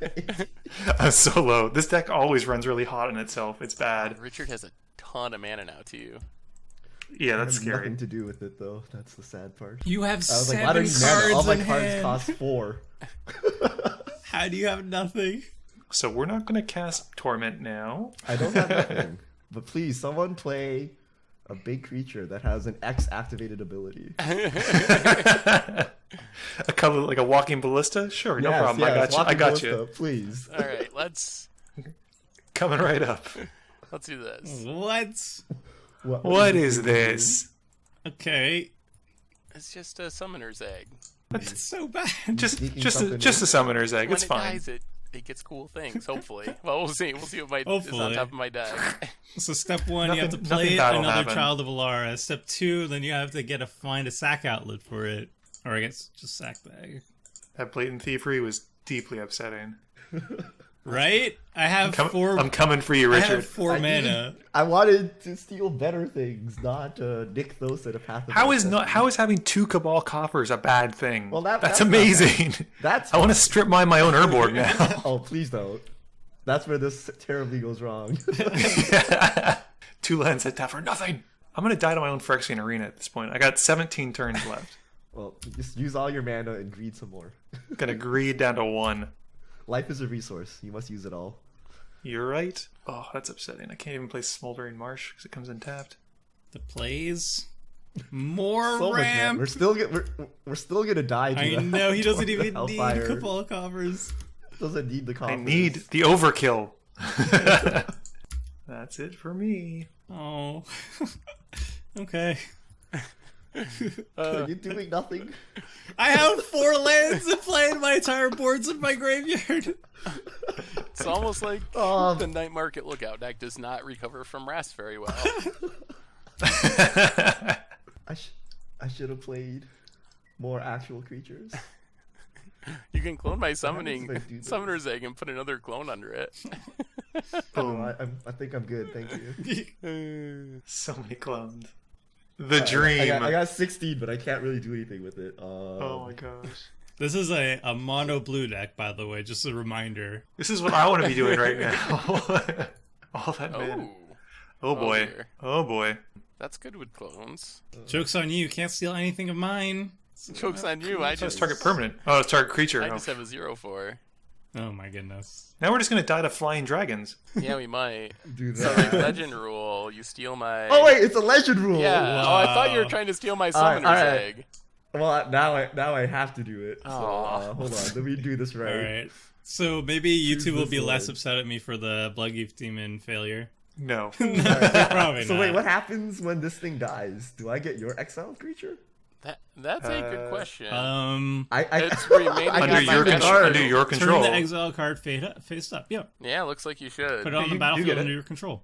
I'm so low. This deck always runs really hot in itself. It's bad. Richard has a ton of mana now too. Yeah, that's Has scary. nothing to do with it though. That's the sad part. You have I was like, 7 why don't you mana? All cards my in cards hand. cost 4. How do you have nothing? So we're not going to cast Torment now. I don't have nothing. But please, someone play a big creature that has an X activated ability. A color like a walking ballista? Sure, no problem. I got you. I got you. Please. All right, let's Coming right up. do this. What? What is this? Okay. It's just a summoner's egg. It's so bad. Just Sneaking just a, something just in. a summoner's egg. When It's it fine. dies, it gets cool things. Hopefully. Well, we'll see. We'll see what is on Hopefully. top of my deck. So step 1, you have to Nothing play bad will another happen. Child of Alara. Step 2, then you have to find a sack outlet for it. Or I guess just sack bag. That blatant thievery was deeply upsetting. Right? I have I'm coming for you, I Richard. have 4 mana. I wanted to steal better things, not Nykthos and a Path of How is Destiny. having 2 Cabal coffers a bad thing? Well, that's that's not amazing. That's I want to strip mine my own Urborg now. Oh, please don't. That's where this terribly goes wrong. 2 lands hit tap for nothing. I'm gonna die to my own Phyrexian Arena at this point. I got 17 turns left. Well, just use all your mana and greed some more. Gonna greed down to 1. Life is a resource. You must use it all. You're right. Oh, that's upsetting. I can't even play Smoldering Marsh because it comes in tapped. The plays. More So much mana. ramp. We're still gonna die. To I that. know, he doesn't even need Hellfire. Cabal covers. Doesn't need the coffers. I need the overkill. That's it for me. Oh. Okay. Are you doing nothing? I have 4 lands in play and my entire board's in my graveyard. It's almost like Oh. the Night Market Lookout deck does not recover from rest very well. I should have played more actual creatures. You can clone my happens summoning if I do this? Summoner's Egg and put another clone under it. Oh, I think I'm good, thank you. So many clones. The dream. I got 16, but I can't really do anything with it. Oh my gosh. This is a mono blue deck, by the way, just a reminder. This is what I want to be doing right now. All that man. Oh boy. dear. Oh boy. That's good with clones. Joke's on you, you can't steal anything of mine. Joke's on you. I It's just target permanent. Oh, it's target creature. I just have a 0/4. Oh my goodness. Now we're just gonna die to flying dragons. Yeah, we might. Do So like that. legend rule, you steal my. Oh wait, it's a legend rule. Yeah. Oh, I thought you were Wow. trying to steal my All right, Summoner's all right. Egg. Well, now I have to do it. So, Aw. hold on, let me do this right. Alright. So maybe you Choose two will this be less one. upset at me for the Bloodleaf Demon failure. No. Probably So not. wait, what happens when this thing dies? Do I get your exiled creature? That's a good question. I It's remaining I under got your my control. card. Under your Turn control. the exile card face up. Yeah. Yeah, looks like you should. Put it on the You battlefield get it. under your control.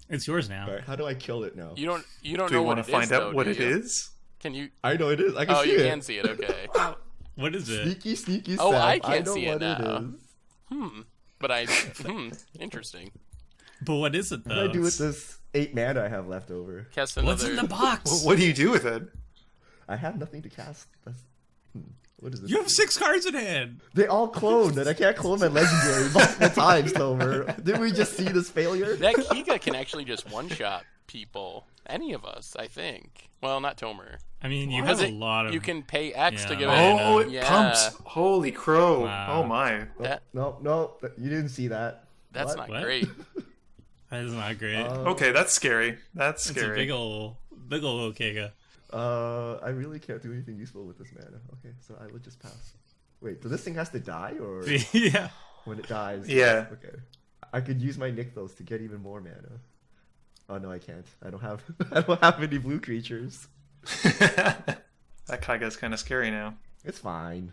It's yours now. Alright, how do I kill it now? You don't Do you know what want it to find is, out though, what do it you? is? Can you? I know it is. I can Oh, see you it. can see it. Okay. What is it? Sneaky Oh, Seth. I can't know see it what now. is. But I. Interesting. But what is it What do though? I do with this 8 mana I have left over? Cast another. What's in the box? What do you do with it? I have nothing to cast. What is this? You have 6 cards in hand. They all cloned, and I can't clone my legendary multiple times, Tomer. Didn't we just see this failure? That Kiga can actually just one-shot people. Any of us, I think. Well, not Tomer. I mean, you Because have a lot of. You can pay X to Yeah. give it. Oh, it Yeah. pumps. Holy crow. Wow. Oh my. That, No, you didn't see that. that's What? not What? great. That is not great. Okay, that's scary. That's It's a scary. big ol' Okega. I really can't do anything useful with this mana. Okay, so I will just pass. Wait, so this thing has to die, or Yeah. when it dies? Yeah. Okay. I could use my Nykthos to get even more mana. Oh no, I can't. I don't have. I don't have any blue creatures. That Kaiga's kind of scary now. It's fine.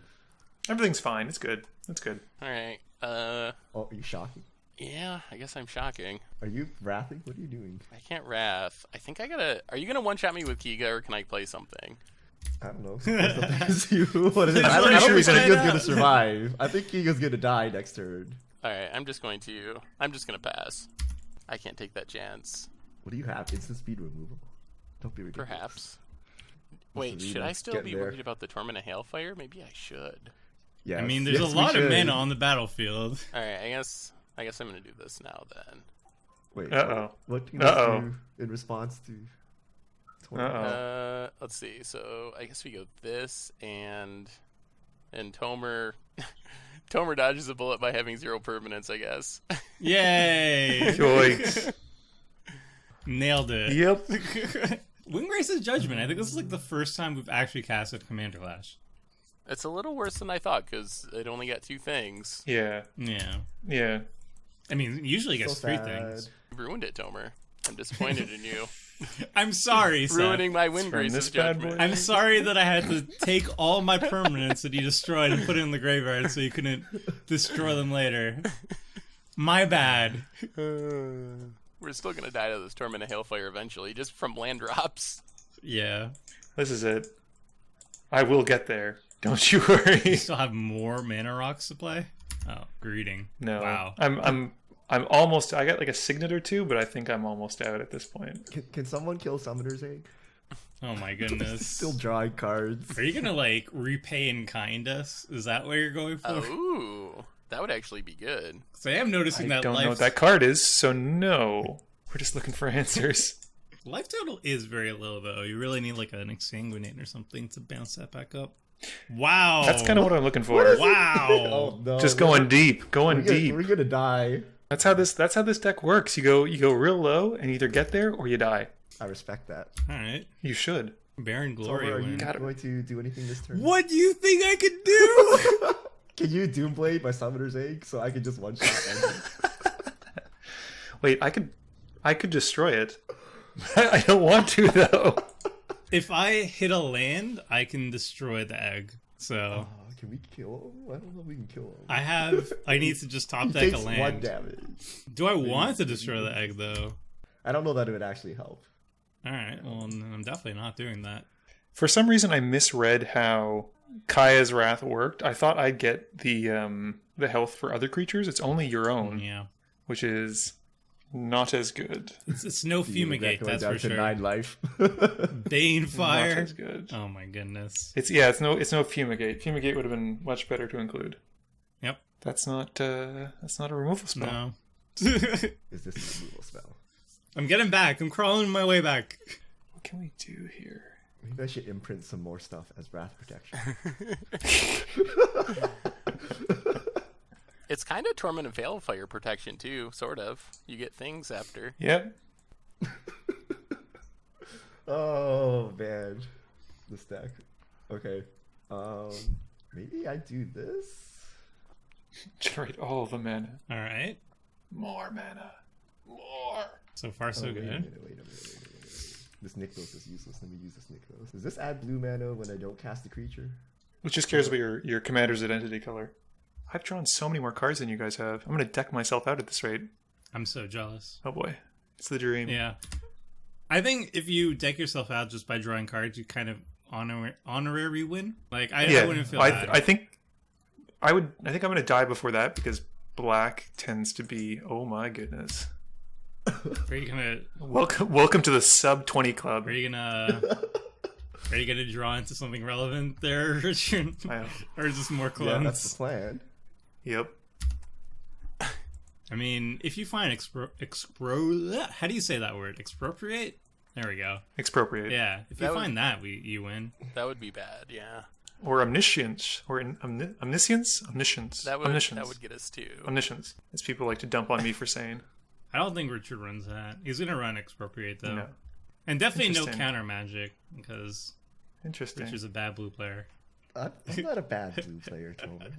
Everything's fine. It's good. It's good. All right. Oh, are you shocking? Yeah, I guess I'm shocking. Are you wrathing? What are you doing? I can't wrath. I think I gotta. Are you gonna one-shot me with Kiga, or can I play something? I don't know. What is it? I'm I don't pretty sure think he's gonna- Kiga's gonna survive. I think Kiga's gonna die next turn. All right, I'm just gonna pass. I can't take that chance. What do you have? Instant speed removal. Don't be ridiculous. Perhaps. the Wait, should reason. I still Get be there. worried about the Torment of Hailfire? Maybe I should. Yes. I mean, there's yes, a we lot of should. mana on the battlefield. All right, I guess I'm gonna do this now then. Wait. Uh-oh. What can you Uh-oh. do in response to? Uh-oh. Let's see. So I guess we go this and Tomer. Tomer dodges a bullet by having 0 permanence, I guess. Yay! Yoinks. Nailed it. Yep. Windgrace's Judgment. I think this is like the first time we've actually casted Commander Clash. It's a little worse than I thought because it only got 2 things. Yeah. Yeah. Yeah. I mean, usually it gets So 3 sad. things. You ruined it, Tomer. I'm disappointed in you. I'm sorry, Seth. Ruining my from Windgrace's this bad judgment. boy. I'm sorry that I had to take all my permanents that you destroyed and put it in the graveyard so you couldn't destroy them later. My bad. We're still gonna die to this Torment of Hailfire eventually, just from land drops. Yeah. This is it. I will get there. Don't you worry. You still have more mana rocks to play? Oh, greeting. No. Wow. I'm almost. I got like a signet or 2, but I think I'm almost out at this point. Can someone kill Summoner's Egg? Oh my goodness. Still drawing cards. Are you gonna like repay in kind us? Is that what you're going for? Ooh, that would actually be good. So I am noticing I that don't life know what that card is, so no. We're just looking for answers. life total is very low though. You really need like an exsanguinate or something to bounce that back up. Wow. That's kind of what I'm looking for. Wow. Oh no! Just going deep, going deep. We're gonna die. That's how this deck works. You go real low and either get there or you die. I respect that. All right. You should. Baron Tomer, Glory are you win. going to do anything this turn? What do you think I could do? Can you Doomblade my Summoner's Egg so I can just one shot? Wait, I could destroy it. I don't want to though. If I hit a land, I can destroy the egg. So Can we kill him? I don't know if we can kill him. I need to just top He deck a takes 1 land. damage. Do I want to destroy the egg though? I don't know that it would actually help. All right. Well, I'm definitely not doing that. For some reason, I misread how Kaya's Wrath worked. I thought I'd get the health for other creatures. It's only your own, Yeah. which is not as good. It's no fumigate, Going that's down for to sure. 9 life. Bane Not fire. as good. Oh my goodness. It's no fumigate. Fumigate would have been much better to include. Yep. That's not a removal spell. No. Is this a removal spell? I'm getting back. I'm crawling my way back. What can we do here? Maybe I should imprint some more stuff as Wrath Protection. It's kind of Torment and Veilfire protection too, sort of. You get things after. Yep. Oh man, this deck. Okay, maybe I do this. Generate all the mana. All right. More mana. More. So far, so Wait a good. minute. This Nykthos is useless. Let me use this Nykthos. Does this add blue mana when I don't cast a creature? Which just cares about your commander's identity color. I've drawn so many more cards than you guys have. I'm gonna deck myself out at this rate. I'm so jealous. Oh boy, it's the dream. Yeah. I think if you deck yourself out just by drawing cards, you kind of honorary win. Like I wouldn't feel bad. I think I'm gonna die before that because black tends to be. Oh my goodness. Are you gonna? Welcome to the sub 20 club. Are you gonna draw into something relevant there, Richard? Or is this more clones? Yeah, that's the plan. Yep. I mean, if you find how do you say that word? Expropriate? There we go. Expropriate. Yeah, if you find that, you win. That would be bad, yeah. Or omniscience. Or omniscience? Omniscience. That would get us too. Omniscience. As people like to dump on me for saying. I don't think Richard runs that. He's gonna run expropriate though. No. And definitely no Interesting. counter magic because Interesting. Richard's a bad blue player. I'm not a bad blue player, Tolman.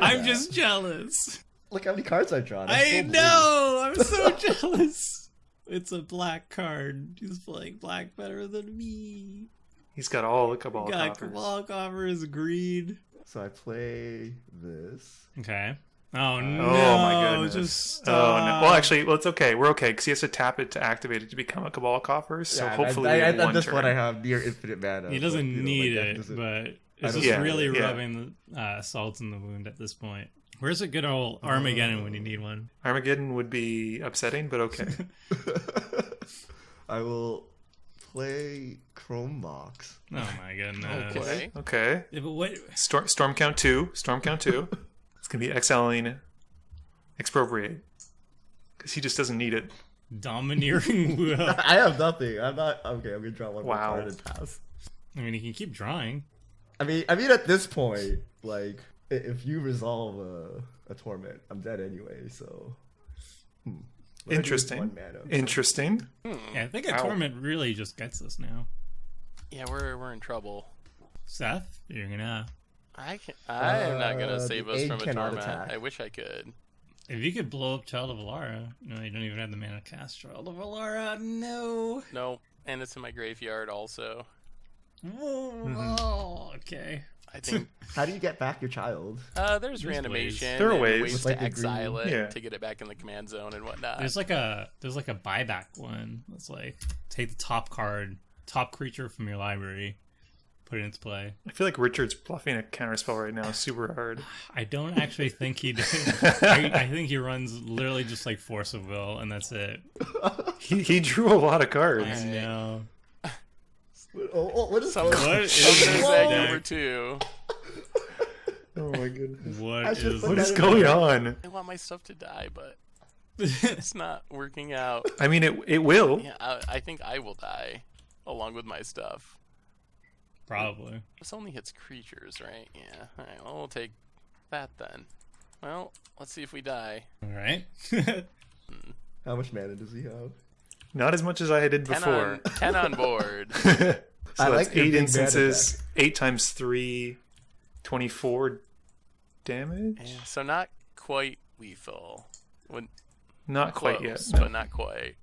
I'm just jealous. Look how many cards I've drawn. I know. I'm so jealous. It's a black card. He's playing black better than me. He's got all the Cabal Got coffers. Cabal coffers, agreed. So I play this. Okay. Oh no! Oh my goodness. Just Oh stop. no. Well, actually, it's okay. We're okay because he has to tap it to activate it to become a Cabal coffer. So Yeah, hopefully, at in one this turn. point I have near infinite mana. He but, doesn't you know, need my deck it, doesn't- but I it's don't- just really yeah. rubbing the salt in the wound at this point. Where's a good old Armageddon when you need one? Armageddon would be upsetting, but okay. I will play Chrome Box. Oh my goodness. Okay. Okay. Yeah, but what? Storm count 2. Storm count 2. It's gonna be exiling Expropriate because he just doesn't need it. Domineering will. I have nothing. I'm not okay. I'm gonna draw one more Wow. card and pass. I mean, he can keep drawing. I mean, at this point, like, if you resolve a torment, I'm dead anyway. So, What I do with Interesting. 1 mana. Interesting. Yeah, I think a Ow. torment really just gets us now. Yeah, we're in trouble. Seth, you're gonna. I'm not gonna save the us egg from a cannot torment. attack. I wish I could. If you could blow up Child of Alara, no, you don't even have the mana to cast Child of Alara. No. No, and it's in my graveyard also. Oh, okay. I think How do you get back your child? there's reanimation. There are and ways. ways With, to like, the exile green- it Yeah. to get it back in the command zone and whatnot. There's like a buyback one. That's like take the top card, top creature from your library, put it into play. I feel like Richard's bluffing a counterspell right now super hard. I don't actually think he did. I think he runs literally just like Force of Will, and that's it. He drew a lot of cards. I know. What is Some- What is There's this egg deck? number 2. Oh my goodness. What I should is put What that is in going there. on? I want my stuff to die, but this? it's not working out. I mean, it will. Yeah, I think I will die along with my stuff. Probably. This only hits creatures, right? Yeah. All right, well, we'll take that then. Well, let's see if we die. All right. How much mana does he have? Not as much as I did 10 before. on, 10 on board. So I that's like your 8 big mana instances. 8 times 3, 24 damage? Yeah, so not quite lethal. Not quite Close, yet. but not quite.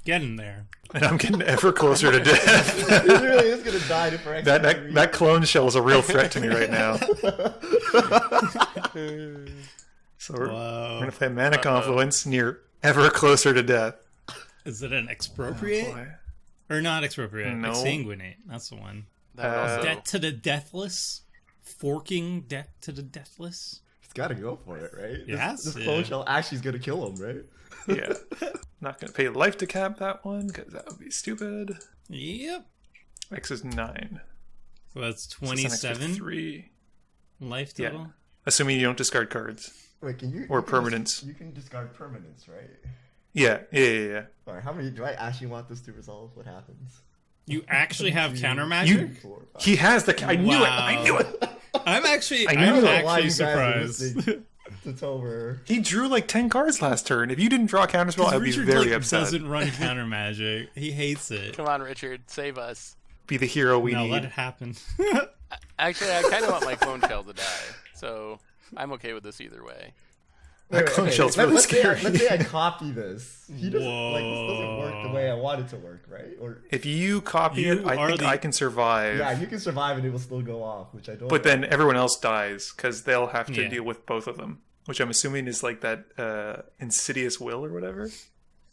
Getting there. And I'm getting ever closer to death. He really is gonna die for extra that clone shell is a real threat to me right now. So we're gonna play Mana Confluence near ever closer to death. Is it an expropriate? Or not expropriate? No. Exsanguinate. That's the one. That Death to the deathless? Forking death to the deathless? He's gotta go for it, right? Yes, This yeah. clone shell actually is gonna kill him, right? Yeah. Not gonna pay life to cap that one because that would be stupid. Yep. X is 9. So that's So it's an extra 27 3. life Yeah. total. Assuming you don't discard cards. Wait, can you? Or you can permanents. You can discard permanents, right? Yeah. All right. How many do I actually want this to resolve? What happens? You actually have counter magic? 4, 5. He has the. I knew it. Wow. I knew it. I'm actually I knew I'm it. Why actually you guys are surprised. listening to Tomer. He drew like 10 cards last turn. If you didn't draw a counterspell, I'd be Richard very like, upset. doesn't run counter magic. He hates it. Come on, Richard, save us. Be the hero we No, need. let it happen. Actually, I kind of want my clone shell to die, so I'm okay with this either way. That clone shell's really let's scary. Let's say I copy this. He doesn't like this doesn't work the Whoa. way I want it to work, right? Or If you copy You it, I are think the- I can survive. yeah, you can survive and it will still go off, which I don't. But then everyone else dies because they'll have to Yeah. deal with both of them, which I'm assuming is like that insidious will or whatever.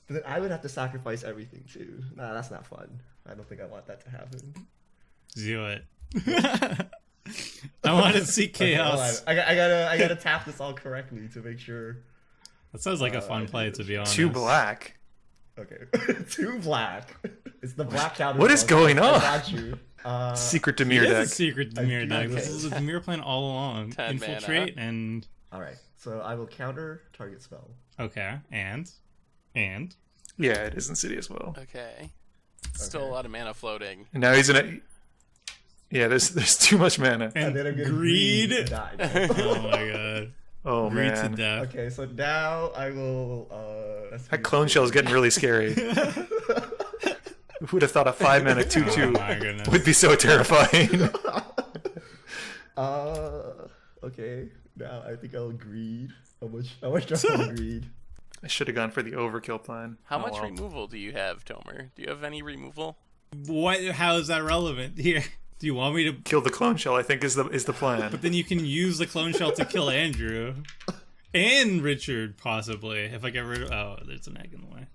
But then I would have to sacrifice everything too. Nah, that's not fun. I don't think I want that to happen. Do it. I want to see Okay, hold chaos. on. I gotta tap this all correctly to make sure. That sounds like a I fun do play, this. to be honest. 2 black. Okay, 2 black. It's the black counter. What is spell. going on? I got you. Secret It Demir is a deck. secret Demir do deck. this. This is a Demir plan all along. 10 mana. Infiltrate and All right, so I will counter target spell. okay, and Yeah, it is insidious will. Okay. Still a lot of mana floating. And now he's gonna. Yeah, there's too much mana. And then I'm gonna greed. to die. Oh my god, Oh greed to man, death. Okay, so now I will. that clone shell is getting really scary. Who would have thought a 5 mana 2/2 Oh my goodness. would be so terrifying? Okay. Now I think I'll greed. How much do I greed? I should have gone for the overkill plan. How Oh, much well. removal do you have, Tomer? Do you have any removal? What? How is that relevant here? Do you want me to? Kill the clone shell, I think, is the plan. But then you can use the clone shell to kill Andrew and Richard, possibly. If I get rid of. Oh, there's an egg in the way.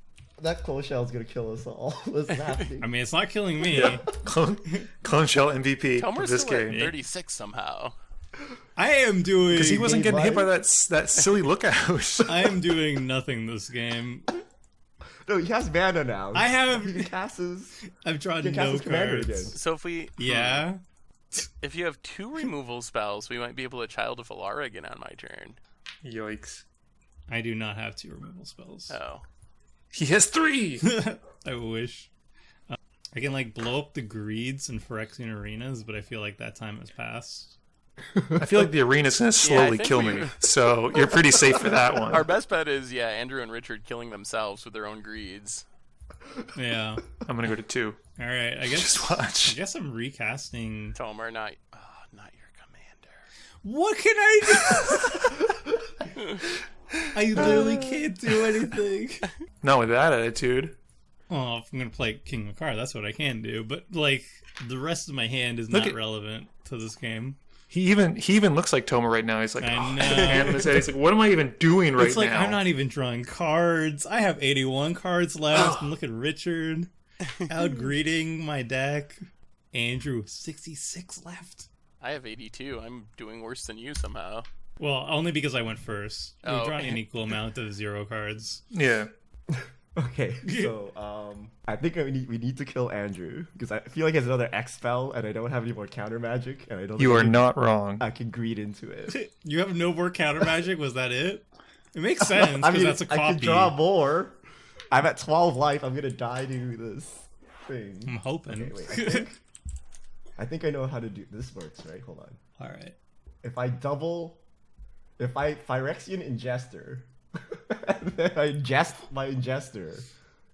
That clone shell is gonna kill us all. What's happening? I mean, it's not killing me. Clone shell MVP of Tomer's this still at game. 36 somehow. I am doing. Because he wasn't getting hit by Right? that silly lookout. I am doing nothing this game. No, he has mana now. I have- He can cast his. I've drawn He can cast no his commander again. cards. So Yeah. if you have 2 removal spells, we might be able to Child of Alara again on my turn. Yikes. I do not have 2 removal spells. Oh. He has 3! I wish. I can like blow up the greeds and Phyrexian arenas, but I feel like that time has passed. I feel like the arena's going to slowly think kill we- me. So you're pretty safe for that one. Our best bet is, Andrew and Richard killing themselves with their own greeds. Yeah. I'm going to go to 2. All right. I guess. Just I watch. guess I'm recasting. Tomer, not your commander. What can I do? I literally can't do anything. Not with that attitude. Oh, if I'm gonna play King Macar, that's what I can do. But like the rest of my hand is Look not at- relevant to this game. He even looks like Toma right now. He's like, I oh, know. hand in his head. He's like, what am I even doing right It's like now? I'm not even drawing cards. I have 81 cards left. And look at Richard out greeting my deck. Andrew, 66 left. I have 82. I'm doing worse than you somehow. Well, only because I went first. We've Oh. drawn an equal amount of 0 cards. Yeah. Okay, so I think we need to kill Andrew because I feel like he has another X spell and I don't have any more counter magic and I don't. You think are not wrong. I can greed into it. You have no more counter magic? Was that it? It makes sense I because mean, that's a copy. I can draw more. I'm at 12 life. I'm gonna die to this thing. I'm hoping. Okay, wait. I think I know how to do this. Works, right? Hold on. All right. If I Phyrexian Ingester, and then I ingest my Ingester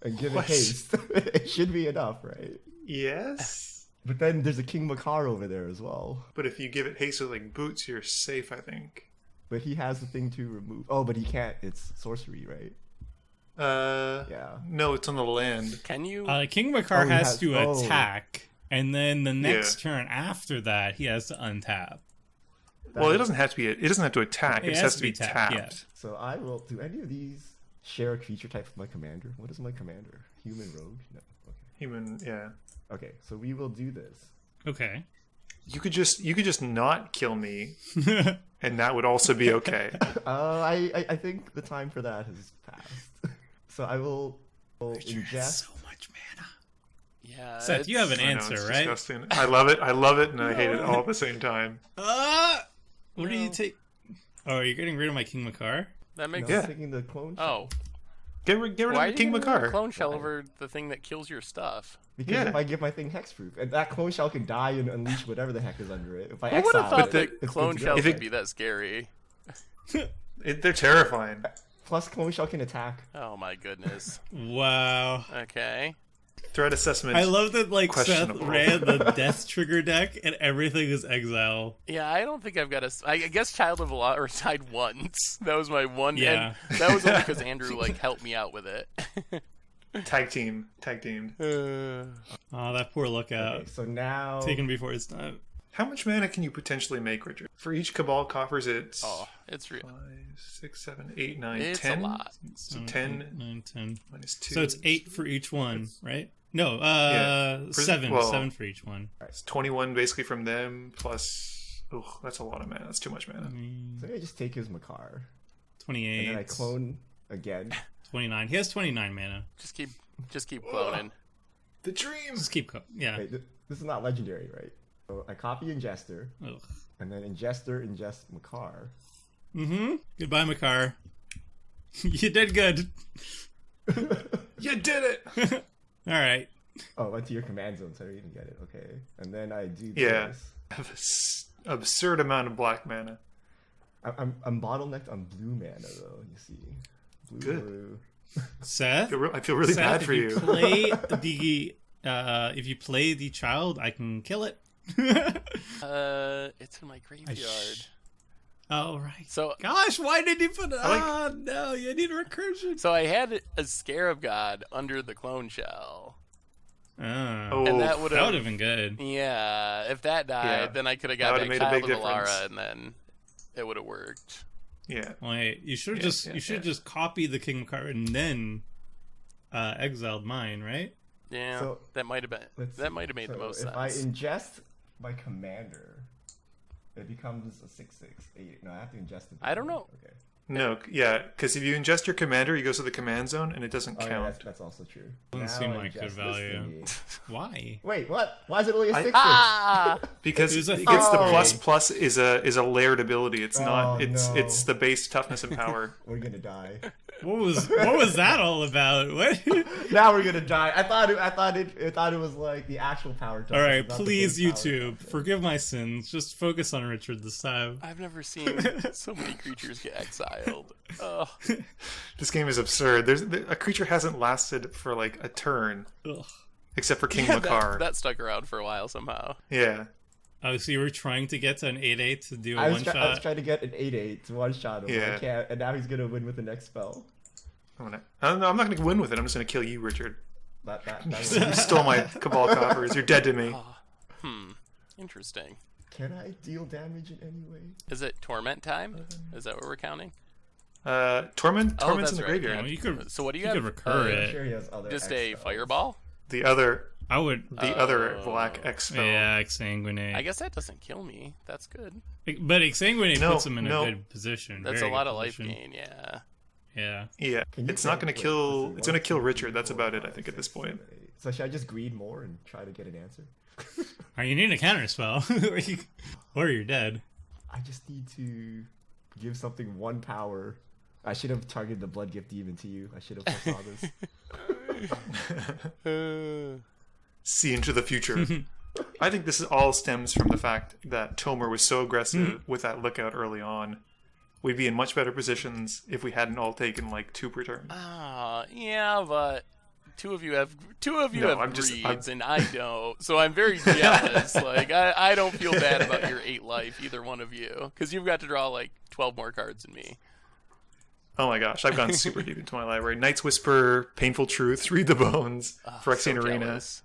and give it What? haste, it should be enough, right? Yes. But then there's a King Macar over there as well. But if you give it haste with like boots, you're safe, I think. But he has the thing to remove. Oh, but he can't. It's sorcery, right? Yeah. No, it's on the land. Can you? King Macar Oh, he has has- to oh. attack, and then the next turn after that, he has to untap. Well, it doesn't have to be. It doesn't have to attack. It just has to be tapped. yeah. So I will. Do any of these share a creature type with my commander? What is my commander? Human rogue? No. Okay. Human. Yeah. Okay. So we will do this. Okay. You could just not kill me, and that would also be okay. I think the time for that has passed. So I will ingest. So much mana. Yeah. Seth, you have an I know, answer, it's right? disgusting. I love it, and I hate it all at the same time. What do you take? Oh, are you getting rid of my King Macar? That makes. No, Yeah. I'm taking the clone. Oh, Get rid why of are King you getting rid of the Macar. clone shell over the thing that kills your stuff? Because Yeah. if I give my thing hexproof, and that clone shell can die and unleash whatever the heck is under it. If I Who would have exile thought it, that it's good clone to go. shells If it- would be that scary? They're terrifying. Plus, clone shell can attack. Oh my goodness. Wow. Okay. Threat assessment. I love that Seth Questionable. ran the death trigger deck and everything is exile. Yeah, I don't think I've got a. I guess Child of Alara died once. That was my one. Yeah. And that was only because Andrew helped me out with it. Tag teamed. Oh, that poor lookout. Okay, so now Taken before it's time. How much mana can you potentially make, Richard? For each Cabal coffers, it's Oh, it's real. 5, 6, 7, 8, 9, It's 10. a lot. So 10 9, 10. minus 2. So it's 8 for each one, right? No, Yeah. 7. Well- 7 for each one. It's 21 basically from them, plus... Oh, that's a lot of mana. That's too much mana. So I just take his Macar, 28. and then I clone again. 29. He has 29 mana. Just keep cloning. The dream! Just keep yeah. Wait, this is not legendary, right? So I copy Ingester, Ugh. and then Ingester ingest Macar. Mm-hmm. Goodbye, Macar. You did good. You did it! All right. Oh, went to your command zone, so I didn't get it. Okay, and then I do Yeah. this. I have this absurd amount of black mana. I'm bottlenecked on blue mana though. You see, Good. blue. Seth? I feel really Seth, bad for if you. play the if you play the child, I can kill it. It's in my graveyard. Oh right. So Gosh, why did you put? like- Oh no, you need recursion. So I had a Scarab God under the clone shell. Oh, And that would that would have. have been good. Yeah, if that died, Yeah. then I could have That got would've back made a Child big of Alara, difference. and then it would have worked. Yeah. Wait, you should just copy the King card and then exiled mine, right? Yeah, So, that might have been. Let's That see. might have made So the most if I sense. ingest my commander, it becomes a 6/6/8. No, I have to ingest it. I don't know. Okay. No, yeah, because if you ingest your commander, you go to the command zone, and it doesn't Oh, yeah, count. that's also true. Doesn't Now seem I like good ingest this value. thingy. Why? Wait, what? Why is it only a 6/6? Ah! Because It was a it gets the Oh. plus is a layered ability. It's not. Oh, It's no. it's the base toughness and power. We're gonna die. What was that all about? What? Now we're gonna die. I thought it was like the actual power. All right, not the please, base power YouTube, toughness. forgive my sins. Just focus on Richard this time. I've never seen so many creatures get exiled. Oh, This game is absurd. A creature hasn't lasted for like a turn, Ugh. except for King yeah, Macar. that stuck around for a while somehow. Yeah. Oh, so you were trying to get to an 8/8 to do a I was one trying shot? to get an 8/8 to one shot him. Yeah. I can't, and now he's gonna win with the next spell. I'm not going to win with it. I'm just going to kill you, Richard. That You stole my Cabal coffers. You're dead to me. Interesting. Can I deal damage in any way? Is it torment time? Is that what we're counting? Torment's Oh, in that's the right. graveyard. No, you could. So what do you You have? could recur I'm it. sure he has other. Just X a spells. fireball? The other I would. other black X spell. Yeah, exsanguinate. I guess that doesn't kill me. That's good. But exsanguinate No, puts him in no. a good position. That's very a lot good of life position. gain. Yeah. Yeah. Yeah. Can you It's not get, going to wait, kill. let's It's see, going to kill 1, 2, Richard. 3, That's 4, about it. I 5, think at this 6, point. 7, 8. So should I just greed more and try to get an answer? Or you need a counter spell, or you're dead. I just need to give something 1 power. I should have targeted the Blood Gift Demon to you. I should have foresaw this. See into the future. I think this all stems from the fact that Tomer was so aggressive with that lookout early on. We'd be in much better positions if we hadn't all taken like 2 per turn. Yeah, but two of you have No, I'm breeds and I don't. So I'm very jealous. Like I don't feel bad about your 8 life, either one of you, because you've got to draw like 12 more cards than me. Oh my gosh, I've gone super deep into my library. Night's Whisper, Painful Truths, Read the Bones, Phyrexian Arena. Jealous.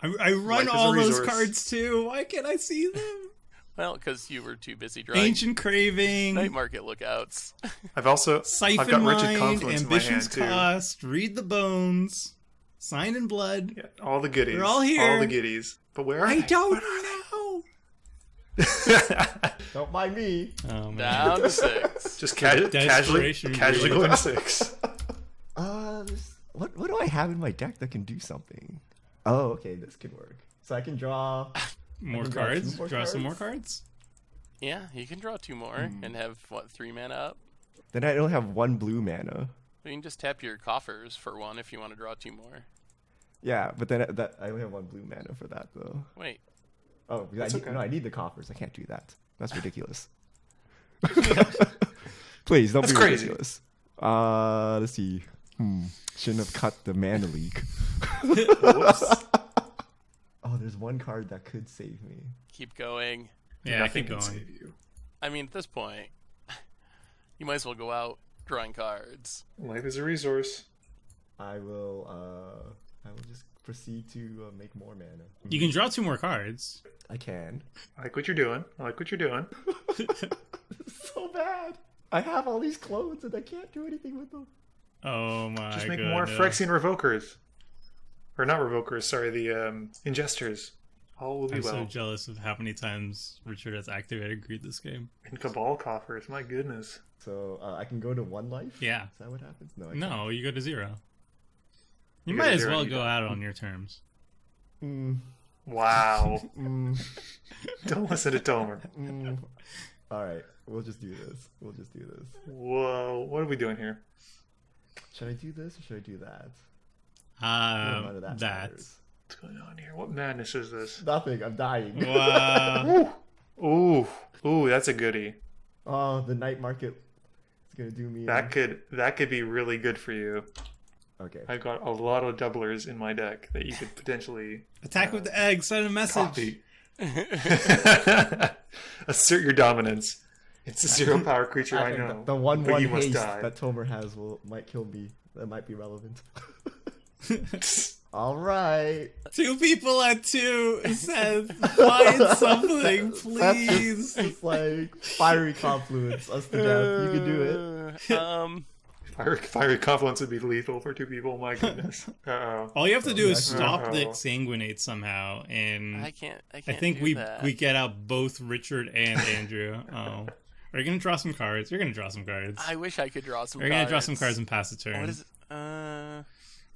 I run Life is a all those resource. cards too. Why can't I see them? Well, because you were too busy drawing Ancient Craving, night market lookouts. I've got Siphon Wretched Mind, Confluence Ambition's in my hand Cost, Read the Bones, Sign in Blood. too. Yeah, all the goodies. They're all here. All the goodies. But where are I they? don't Where are know. they? Don't mind me. Oh man. Down to 6. Just casually Desperation going 6. What do I have in my deck that can do something? Oh, okay, this can work. So I can draw More I can draw cards. 2 more Draw some cards? more cards. Yeah, you can draw 2 more and have, 3 mana up? Then I only have 1 blue mana. You can just tap your coffers for 1 if you want to draw 2 more. Yeah, but then I only have 1 blue mana for that though. Wait. Oh, That's okay. I need the coffers. I can't do that. That's ridiculous. Please don't That's be crazy. ridiculous. Let's see. Shouldn't have cut the mana leak. Whoops. Oh, there's 1 card that could save me. Keep going. Yeah, Nothing keep can going. save you. I mean, at this point, you might as well go out drawing cards. Life is a resource. I will just proceed to make more mana. You can draw 2 more cards. I can. I like what you're doing. So bad. I have all these clones and I can't do anything with them. Oh my Just make goodness. more Phyrexian Revokers. Or not Revokers, sorry, the Ingesters. All will be I'm well. so jealous of how many times Richard has activated Greed this game. And Cabal Coffers, my goodness. So I can go to 1 life? Yeah. Is that what happens? No, I No, you go to 0. You You go might to as 0 well and you go die. out on your terms. can't. Wow. Mm, Don't listen to Tomer. All right, we'll just do this. Whoa, what are we doing here? Should I do this or should I do that? None of That. matters. What's going on here? What madness is this? Nothing. I'm dying. Wow. Ooh, that's a goodie. Oh, the night market is gonna do me. That could be really good for you. Okay. I've got a lot of doublers in my deck that you could potentially Attack with the egg. Send a message. copy. Assert your dominance. It's a 0 power creature, I know. The 1/1 but you must haste die. that Tomer has might kill me. That might be relevant. All right. 2 people at 2. Seth, find something, please. It's like fiery confluence, us to death. You can do it. Fiery confluence would be lethal for 2 people. My goodness. Uh-oh. All you have to do is that's- stop the Uh-oh. Sanguinate somehow, and I can't I think do that. we get out both Richard and Andrew. Oh, are you gonna draw some cards? You're gonna draw some cards. I wish I could draw some You're cards. gonna draw some cards and pass the turn. What is it?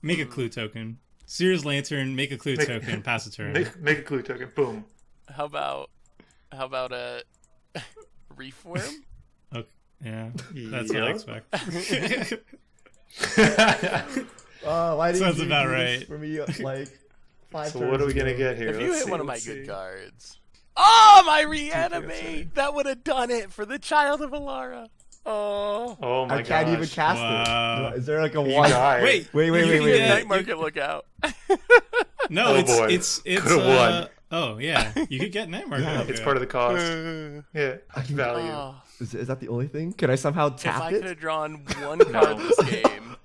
Make a clue token. Sears Lantern. Make a clue Make- token. Pass the turn. Make a clue token. Boom. How about a reef worm? Okay. Yeah, that's what I Yep. expect. Why didn't Sounds you about do this right. for me like 5 So turns what are we gonna ago? get here? If you Let's hit see, one of my let's good see. cards. Oh, my sorry. reanimate! That would have done it for the Child of Alara. Oh. Oh my I can't even gosh. cast Wow. it. Is there like a You one? died. Wait, Wait, you can wait. get- Night market lookout. No, Oh, it's boy. it's Could've won. Oh yeah, you could get Nightmare. Yeah, It's part of the cost. If Yeah, value. Oh, Is that the only thing? Can I somehow if tap I could it? have drawn one card this game.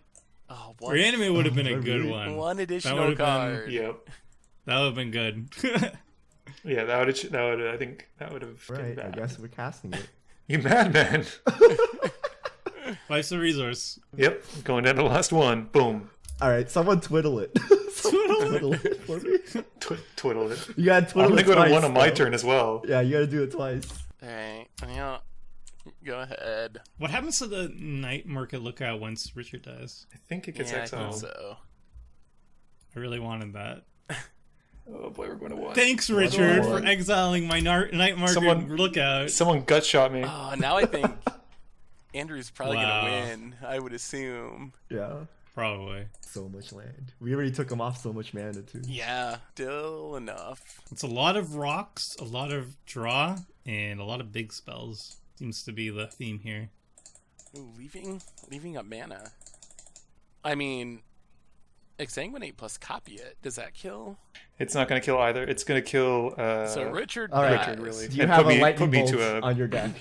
Oh, Reanimate would have been a Oh, good really? one. one additional would've been- card. Yep. That would have been good. Yeah, that would. I think that would have. been Right. I bad. guess we're casting it. You madman. Life's a resource. Yep. Going down to the last one. Boom. All right, someone twiddle it. Someone twiddle it for me. Twiddle it. You gotta I'm twiddle gonna it go to twice, one on my though. turn as well. Yeah, you gotta do it twice. Alright, yeah. Go ahead. What happens to the night market lookout once Richard dies? I think it gets Yeah, I exiled. think so. I really wanted that. Oh boy, we're going to one. Thanks, Richard, for One. exiling my night market Someone- lookout. Someone gut shot me. Oh, now I think Andrew's probably Wow. gonna win. I would assume. Yeah. Probably. So much land. We already took him off so much mana too. Yeah, still enough. It's a lot of rocks, a lot of draw, and a lot of big spells. Seems to be the theme here. Ooh, leaving up mana. I mean, exsanguinate plus copy it. Does that kill? It's not going to kill either. It's going to kill. So Richard all right. dies. Richard, really. Do you And have put a me lightning bolt to a. on your deck?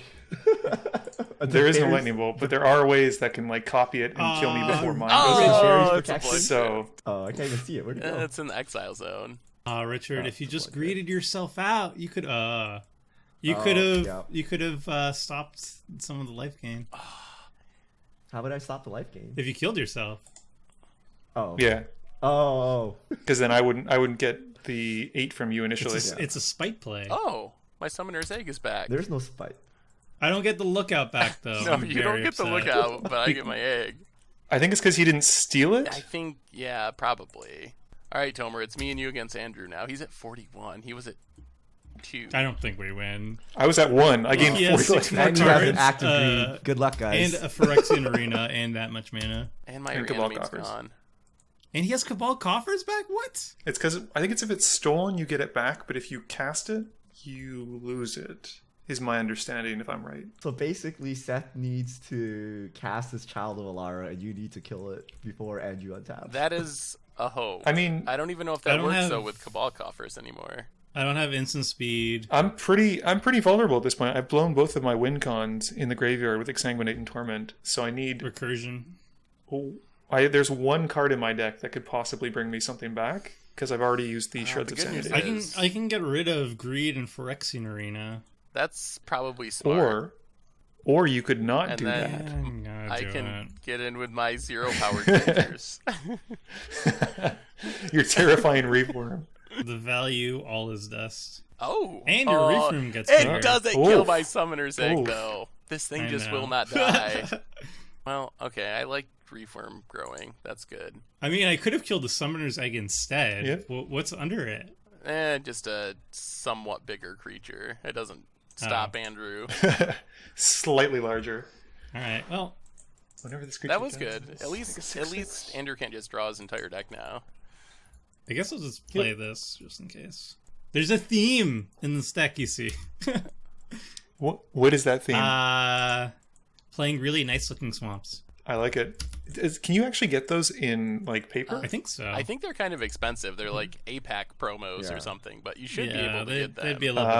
There is no lightning bolt, but there are ways that can like copy it and kill me before mine goes Oh, off. it's a voice. So Oh, I can't even see it. Where'd it go? It's in the exile zone. Richard, if you just like greeted yourself out, you could you could have stopped some of the life gain How would I stop the life gain? if you killed yourself. Oh. yeah, Oh. because then I wouldn't get the 8 from you initially. It's a spite play. Oh, my summoner's egg is back. There's no spite. I don't get the lookout back though. No, I'm you don't very get the upset. lookout, but I get my egg. I think it's because he didn't steal I it. think, yeah, probably. All right, Tomer, it's me and you against Andrew now. He's at 41. He was at 2. I don't think we win. I was at 1. I gained He has 40 six life. more And you have cards, an active greed. Good luck, guys. and a Phyrexian Arena, and that much mana. And my And Cabal reanimate's Coffers. gone. And he has Cabal Coffers back? What? It's because I think it's if it's stolen, you get it back, but if you cast it, you lose it. Is my understanding, if I'm right. So basically, Seth needs to cast his Child of Alara, and you need to kill it before Andrew untaps. That is a hope. I mean, I don't even know if I that don't works, have- though, with Cabal Coffers anymore. I don't have instant speed. I'm pretty vulnerable at this point. I've blown both of my win cons in the graveyard with Exsanguinate and Torment, so I need. Recursion. There's one card in my deck that could possibly bring me something back because I've already used the Shreds the of good news Sanity. I can get rid of Greed and Phyrexian Arena. That's probably smart. Or you could not And do then- that. I'm gonna I do can it. get in with my 0-powered creatures. Your terrifying Reefworm. The value, all is dust. Oh! And your oh, Reef Room gets It bigger. doesn't kill Oof. my summoner's egg, Oof. though. This thing I just know. will not die. Well, okay, I like Reefworm growing. That's good. I mean, I could have killed the Summoner's Egg instead. Yep. What's under it? Just a somewhat bigger creature. It doesn't stop Andrew. Slightly larger. All right. Well, Whenever this creature That was dies, good. it's At like a least 6/6. Andrew can't just draw his entire deck now. I guess I'll just play this just in case. There's a theme in this deck, you see. What is that theme? Playing really nice looking swamps. I like it. Can you actually get those in like paper? I think so. I think they're kind of expensive. They're like APAC promos Yeah. or something, but you should be yeah, able to get them. they'd be a little bit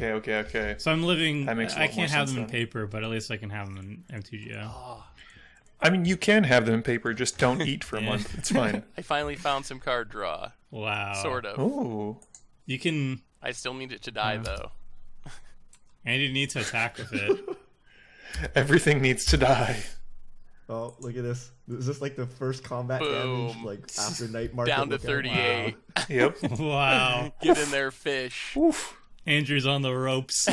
pricey. Okay. So I'm living. That makes a I lot can't more have sense them in then. paper, but at least I can have them in MTGO. I mean, you can have them in paper. Just don't eat for a Yeah. month. It's fine. I finally found some card draw. Wow. Sort of. Oh, You can. I still need it to die, though. And you need to attack with it. everything needs to die. Oh, look at this. Is this like the first combat damage, Boom. like after night market? Down to lookout? 38. Yep. Wow. Get in there, fish. Oof. Andrew's on the ropes.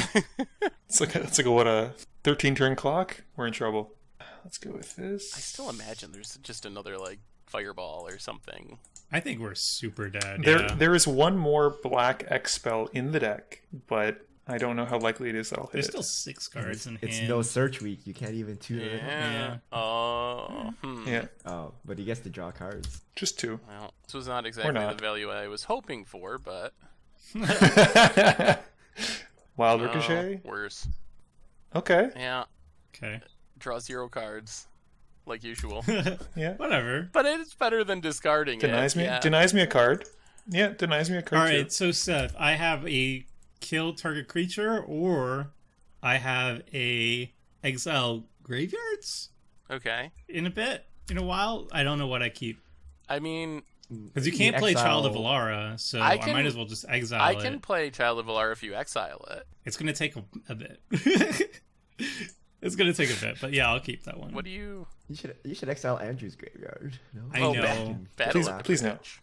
It's like a 13 turn clock. We're in trouble. Let's go with this. I still imagine there's just another, like, fireball or something. I think we're super dead. There is one more black X spell in the deck, but I don't know how likely it is that I'll hit There's it. still 6 cards in It's hand. no search week. You can't even tutor it. Yeah. Oh. Yeah, Oh, but he gets to draw cards. just 2. Well, this was not exactly not. the value I was hoping for, but... Wild oh, Ricochet? worse. Okay. Yeah. Okay. Draw 0 cards. Like usual. Yeah. Whatever. But it's better than discarding Denies it. me Yeah. denies me a card. Yeah, denies me a card All too. right, so Seth, I have a kill target creature, or I have a exile graveyards Okay. in a while. I don't know what I keep I mean, because you can't play Child of Alara, so I can- might as well just exile I it. can play Child of Alara if you exile it. It's gonna take a bit. It's gonna take a bit, but yeah, I'll keep that one. What do you... You should exile Andrew's graveyard. No? I Oh, know. Battle Please- of the please no. Bridge.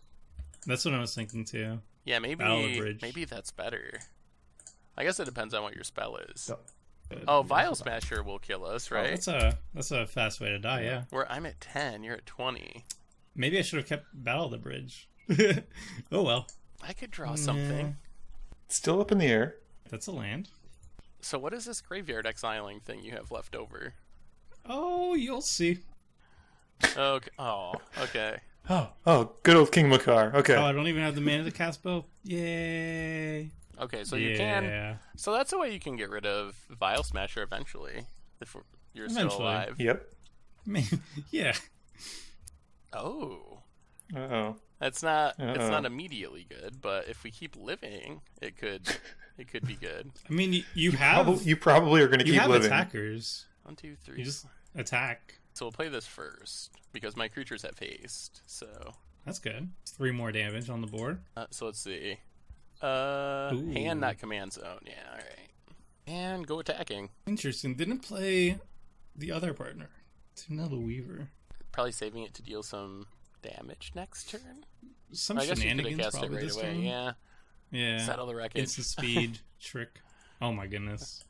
That's what I was thinking too. Yeah, Battle of the Bridge. maybe that's better. I guess it depends on what your spell is. No. Oh, Vial Smasher will kill us, right? That's a fast way to die. Yeah. Where I'm at 10, you're at 20. Maybe I should have kept Battle of the Bridge. Oh well. I could draw something. Still up in the air. That's a land. So what is this graveyard exiling thing you have left over? Oh, you'll see. Okay. Oh, okay. Oh, good old King Macar. Okay. Oh, I don't even have the mana to cast both. Yay. Okay, so you can... So that's a way you can get rid of Vial Smasher eventually. If you're still Eventually. alive. Yep. Yeah. Oh. Uh-oh. It's not Uh-oh. immediately good, but if we keep living, it could be good. I mean, you have You probably are going to you keep have living. attackers. 1, 2, 3. You just attack. So we'll play this first because my creatures have haste. So That's good. 3 more damage on the board. so let's see. Ooh. Hand, not command zone. Yeah, all right. And go attacking. Interesting. Didn't play the other partner. Tymna the Weaver. Probably saving it to deal some damage next turn. Some I guess you could have shenanigans cast it probably right this away. turn. Yeah. Yeah. Settle the wreckage. Instant speed trick. Oh my goodness.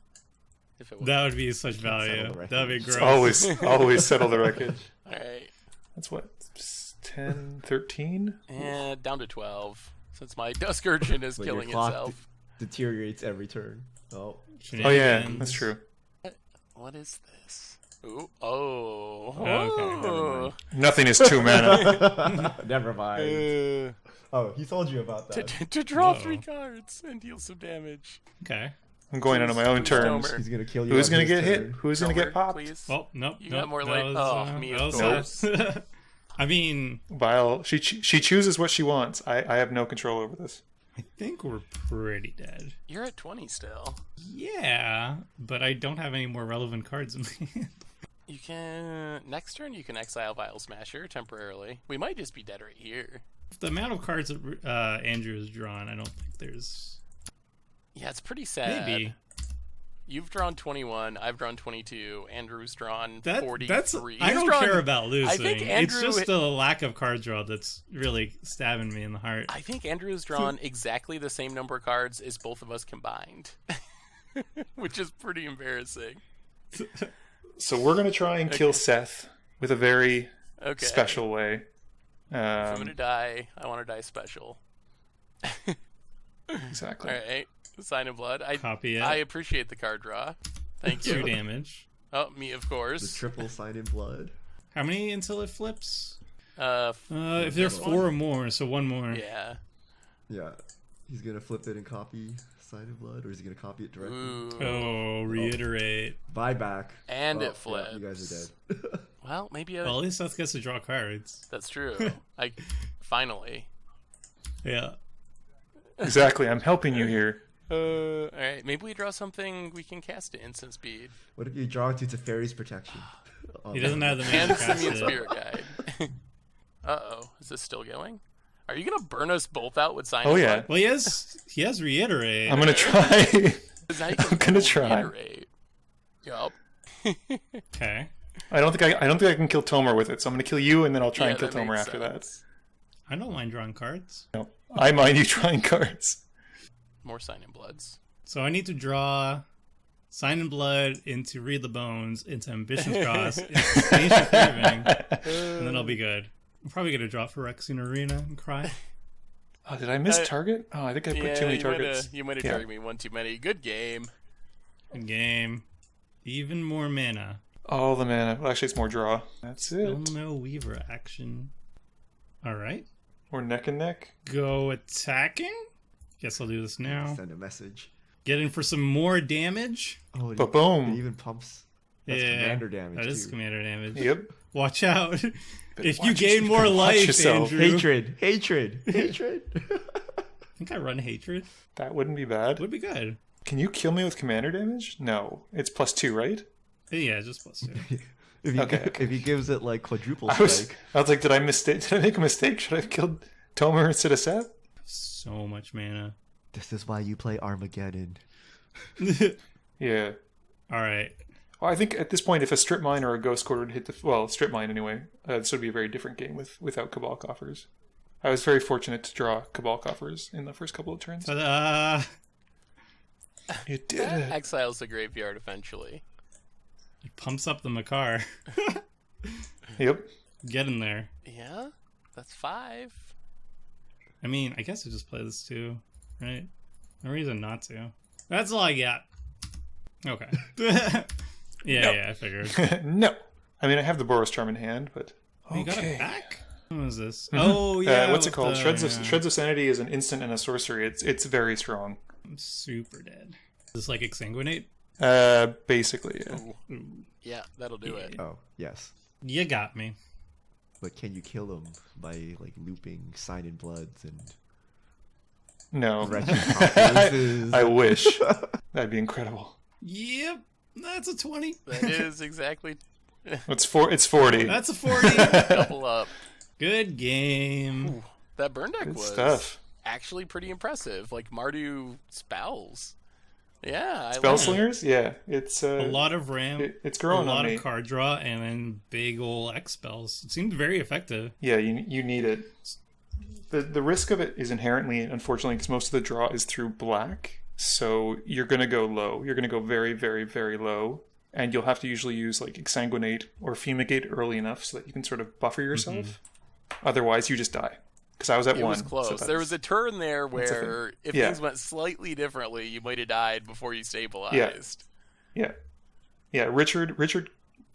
If it That would be such settle value. the That would be wreckage. gross. Always settle the wreckage. All right. That's what, 10, 13? And down to 12 since my Dusk Urchin is But your killing clock itself. deteriorates every turn. Oh. Oh yeah, Shenanigans. that's true. What is this? Ooh. Oh. Okay, never mind. Nothing is 2 mana. Never mind. Oh, he told you about To, that. to draw Whoa. 3 cards and deal some damage. Okay. I'm going on my own Who's terms. Tomer? He's gonna kill you. Who's on gonna his get hit? turn. Who's gonna get Tomer, popped? Please. Oh, nope. You nope. got more that light- was, oh, me, of that was us. I mean, Vial, she chooses what she wants. I have no control over this. I think we're pretty dead. You're at 20 still. Yeah, but I don't have any more relevant cards in my hand. You can next turn. You can exile Vial Smasher temporarily. We might just be dead right here. The amount of cards that Andrew has drawn, I don't think there's... Yeah, it's pretty sad. Maybe. You've drawn 21. I've drawn 22. Andrew's drawn That's 43. I He's don't drawn- care about losing. I think It's Andrew- just the lack of card draw that's really stabbing me in the heart. I think Andrew's drawn exactly the same number of cards as both of us combined, which is pretty embarrassing. So we're gonna try and kill Seth with a very Okay. special way. If I'm gonna die, I want to die special. Exactly. All right. Sign of Blood. Copy it. I appreciate the card draw. Thank 2 you. damage. Oh, me, of The course. triple sign in blood. How many until it flips? F- If there are 4 or more, so 1 more. yeah. Yeah. He's gonna flip it and copy sign in blood, or is he gonna copy it directly? Ooh. Oh, reiterate. Buyback. And Oh, it flips. Yeah, you guys are dead. Well, maybe Well, at least Seth gets to draw cards. that's true. I finally. Yeah. Exactly. I'm helping you here. All right. Maybe we draw something we can cast at instant speed. What if you draw it to Teferi's protection? He doesn't have the mana And to cast Simeon it. Spirit Guide. Uh-oh. Is this still going? Are you going to burn us both out with Sign Oh of yeah. Blood? Well, he has reiterate. I'm gonna try. 'Cause now you can I'm gonna try. reiterate. Yup. Okay. I don't think I can kill Tomer with it. So I'm gonna kill you, and then I'll try Yeah, and kill that Tomer makes after sense. I don't mind drawing cards. that. No, I mind you trying cards. More Sign in Bloods. So I need to draw Sign in Blood into Read the Bones, into Ambition's Cross, into Ancient Craving, and then I'll be good. I'm probably going to draw for Rexian Arena and cry. Oh, did I miss target? Oh, I think I put too many targets. You might have Yeah. targeted me one too many. Good game. Good game. Even more mana. All the mana. Well, actually, it's more draw. That's Still it. no Weaver action. Alright. Or neck and neck. Go attacking? Guess I'll do this now. Send a message. Get in for some more damage. Oh, it Ba-boom. It even pumps. That's Yeah, commander damage. That is too. commander damage. Yep. Watch out. If you watch gain yourself. more Watch life, yourself. Andrew. Hatred. Hatred. I think I run Hatred. That wouldn't be bad. Would be good. Can you kill me with commander damage? No. It's +2, right? Yeah, just +2. If he, Okay. if he gives it like quadruple I was strike, like, did I make a mistake? Should I have killed Tomer instead of Seth? So much mana. this is why you play Armageddon. Yeah. Alright. Well, I think at this point, if a strip mine or a ghost quarter would hit strip mine anyway, this would be a very different game without Cabal Coffers. I was very fortunate to draw Cabal Coffers in the first couple of turns. Ta-da! You did it. Exiles the graveyard eventually. It pumps up the Macar. Yep. Get in there. Yeah, that's 5. I mean, I guess I just play this too, right? No reason not to. That's all I got. Okay. Yeah, I figured. No. I mean, I have the Boros Charm in hand, but You got it okay. back? What is this? Oh, yeah. What's it with called? the- Shreds yeah. of Sanity is an instant and a sorcery. It's very strong. I'm super dead. Is this like Exsanguinate? Basically, yeah. Ooh. Yeah, that'll do it. Oh, yes. You got me. But can you kill him by like looping Sign in Bloods and No. wretched compromises? I wish. That'd be incredible. Yep. That's a 20. That is exactly. It's 40. That's a 40. Double up. Good game. Ooh, that burn deck Good was stuff. actually pretty impressive. Like Mardu spells. Yeah, I like it. Spellslingers? Yeah, it's A lot of ramp, it's a growing lot on me. of card draw, and then big ol' X spells. It seemed very effective. Yeah, you need it. The risk of it is inherently, unfortunately, because most of the draw is through black. So you're going to go low. You're going to go very, very, very low. And you'll have to usually use like Exsanguinate or Fumigate early enough so that you can sort of buffer yourself. Otherwise, you just die. Because I was at It one. was close. There was a turn there where if Yeah. things went slightly differently, you might have died before you stabilized. Yeah. Richard,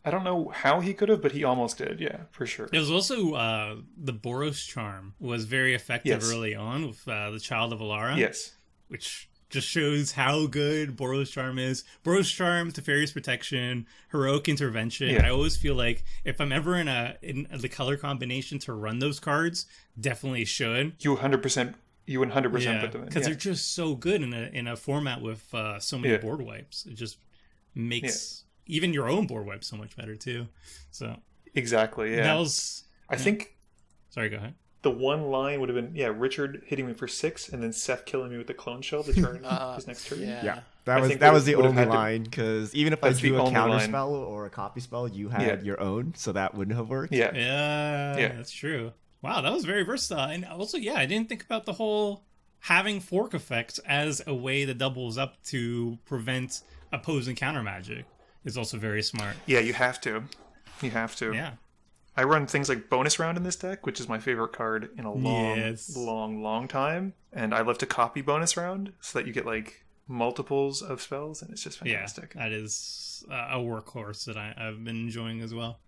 I don't know how he could have, but he almost did. Yeah, for sure. There was also the Boros Charm was very effective early on with the Child of Alara. Yes. Which just shows how good Boros Charm is. Boros Charm, Teferi's Protection, Heroic Intervention. Yeah. I always feel like if I'm ever in the color combination to run those cards, definitely should. You 100% put them in. Because they're just so good in a format with so many board wipes. It just makes even your own board wipe so much better too. So exactly. Yeah. that was. I think. Sorry, go ahead. The one line would have been, Richard hitting me for 6, and then Seth killing me with the clone shell to turn his next turn. Yeah. That was the would've only had to- line, because even if I That's the drew a only counter line. spell or a copy spell, you had your own, so that wouldn't have worked. Yeah. Yeah, that's true. Wow, that was very versatile. And also, I didn't think about the whole having fork effect as a way that doubles up to prevent opposing counter magic. Is also very smart. Yeah, you have to. Yeah. I run things like bonus round in this deck, which is my favorite card in a long time. And I love to copy bonus round so that you get like multiples of spells, and it's just fantastic. Yeah, that is a workhorse that I've been enjoying as well.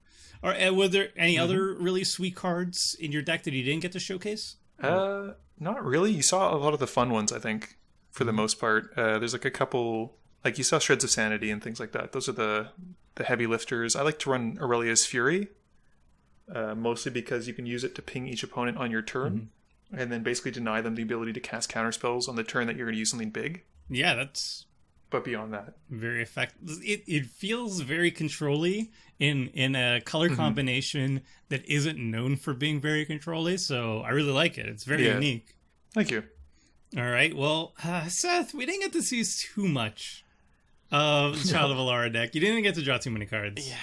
Or were there any other really sweet cards in your deck that you didn't get to showcase? Not really. You saw a lot of the fun ones, I think, for the most part. There's like a couple, like you saw Shreds of Sanity and things like that. Those are the heavy lifters. I like to run Aurelia's Fury. Mostly because you can use it to ping each opponent on your turn, and then basically deny them the ability to cast counterspells on the turn that you're going to use something big. Yeah, that's But beyond that, very effective. It feels very control-y in a color combination that isn't known for being very control-y, so I really like it. It's very unique. Thank you. All right, well, Seth, we didn't get to see too much of the Child of Alara deck. You didn't get to draw too many cards. Yeah,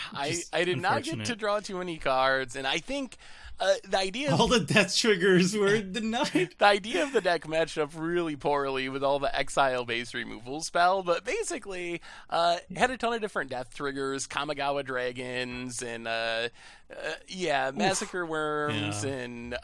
I did not get to draw too many cards, and I think the idea all the death triggers were denied. the idea of the deck matched up really poorly with all the exile-based removal spell, but basically had a ton of different death triggers, Kamigawa dragons, and massacre worms, and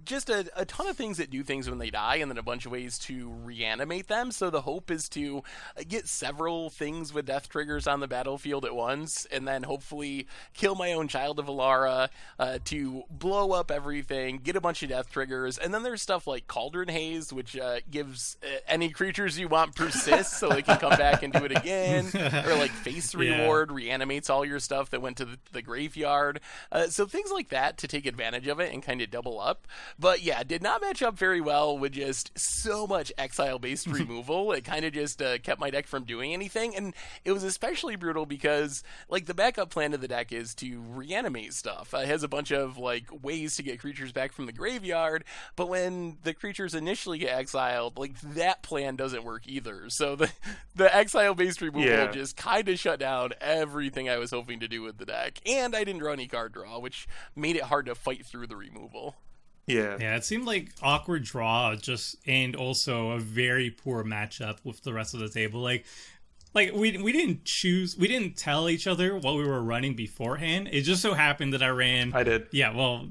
just a ton of things that do things when they die, and then a bunch of ways to reanimate them. So the hope is to get several things with death triggers on the battlefield at once, and then hopefully kill my own Child of Alara to blow up everything, get a bunch of death triggers. And then there's stuff like Cauldron Haze, which gives any creatures you want persist, so they can come back and do it again. Or like Face Reward reanimates all your stuff that went to the graveyard. So things like that to take advantage of it and kind of double up. But yeah, did not match up very well with just so much exile-based removal. It kind of just kept my deck from doing anything. And it was especially brutal because, like, the backup plan of the deck is to reanimate stuff. It has a bunch of, like, ways to get creatures back from the graveyard. But when the creatures initially get exiled, like, that plan doesn't work either. So the exile-based removal just kind of shut down everything I was hoping to do with the deck. And I didn't draw any card draw, which made it hard to fight through the removal. Yeah, it seemed like awkward draw, and also a very poor matchup with the rest of the table. Like we didn't tell each other what we were running beforehand. It just so happened that I did. Yeah, well,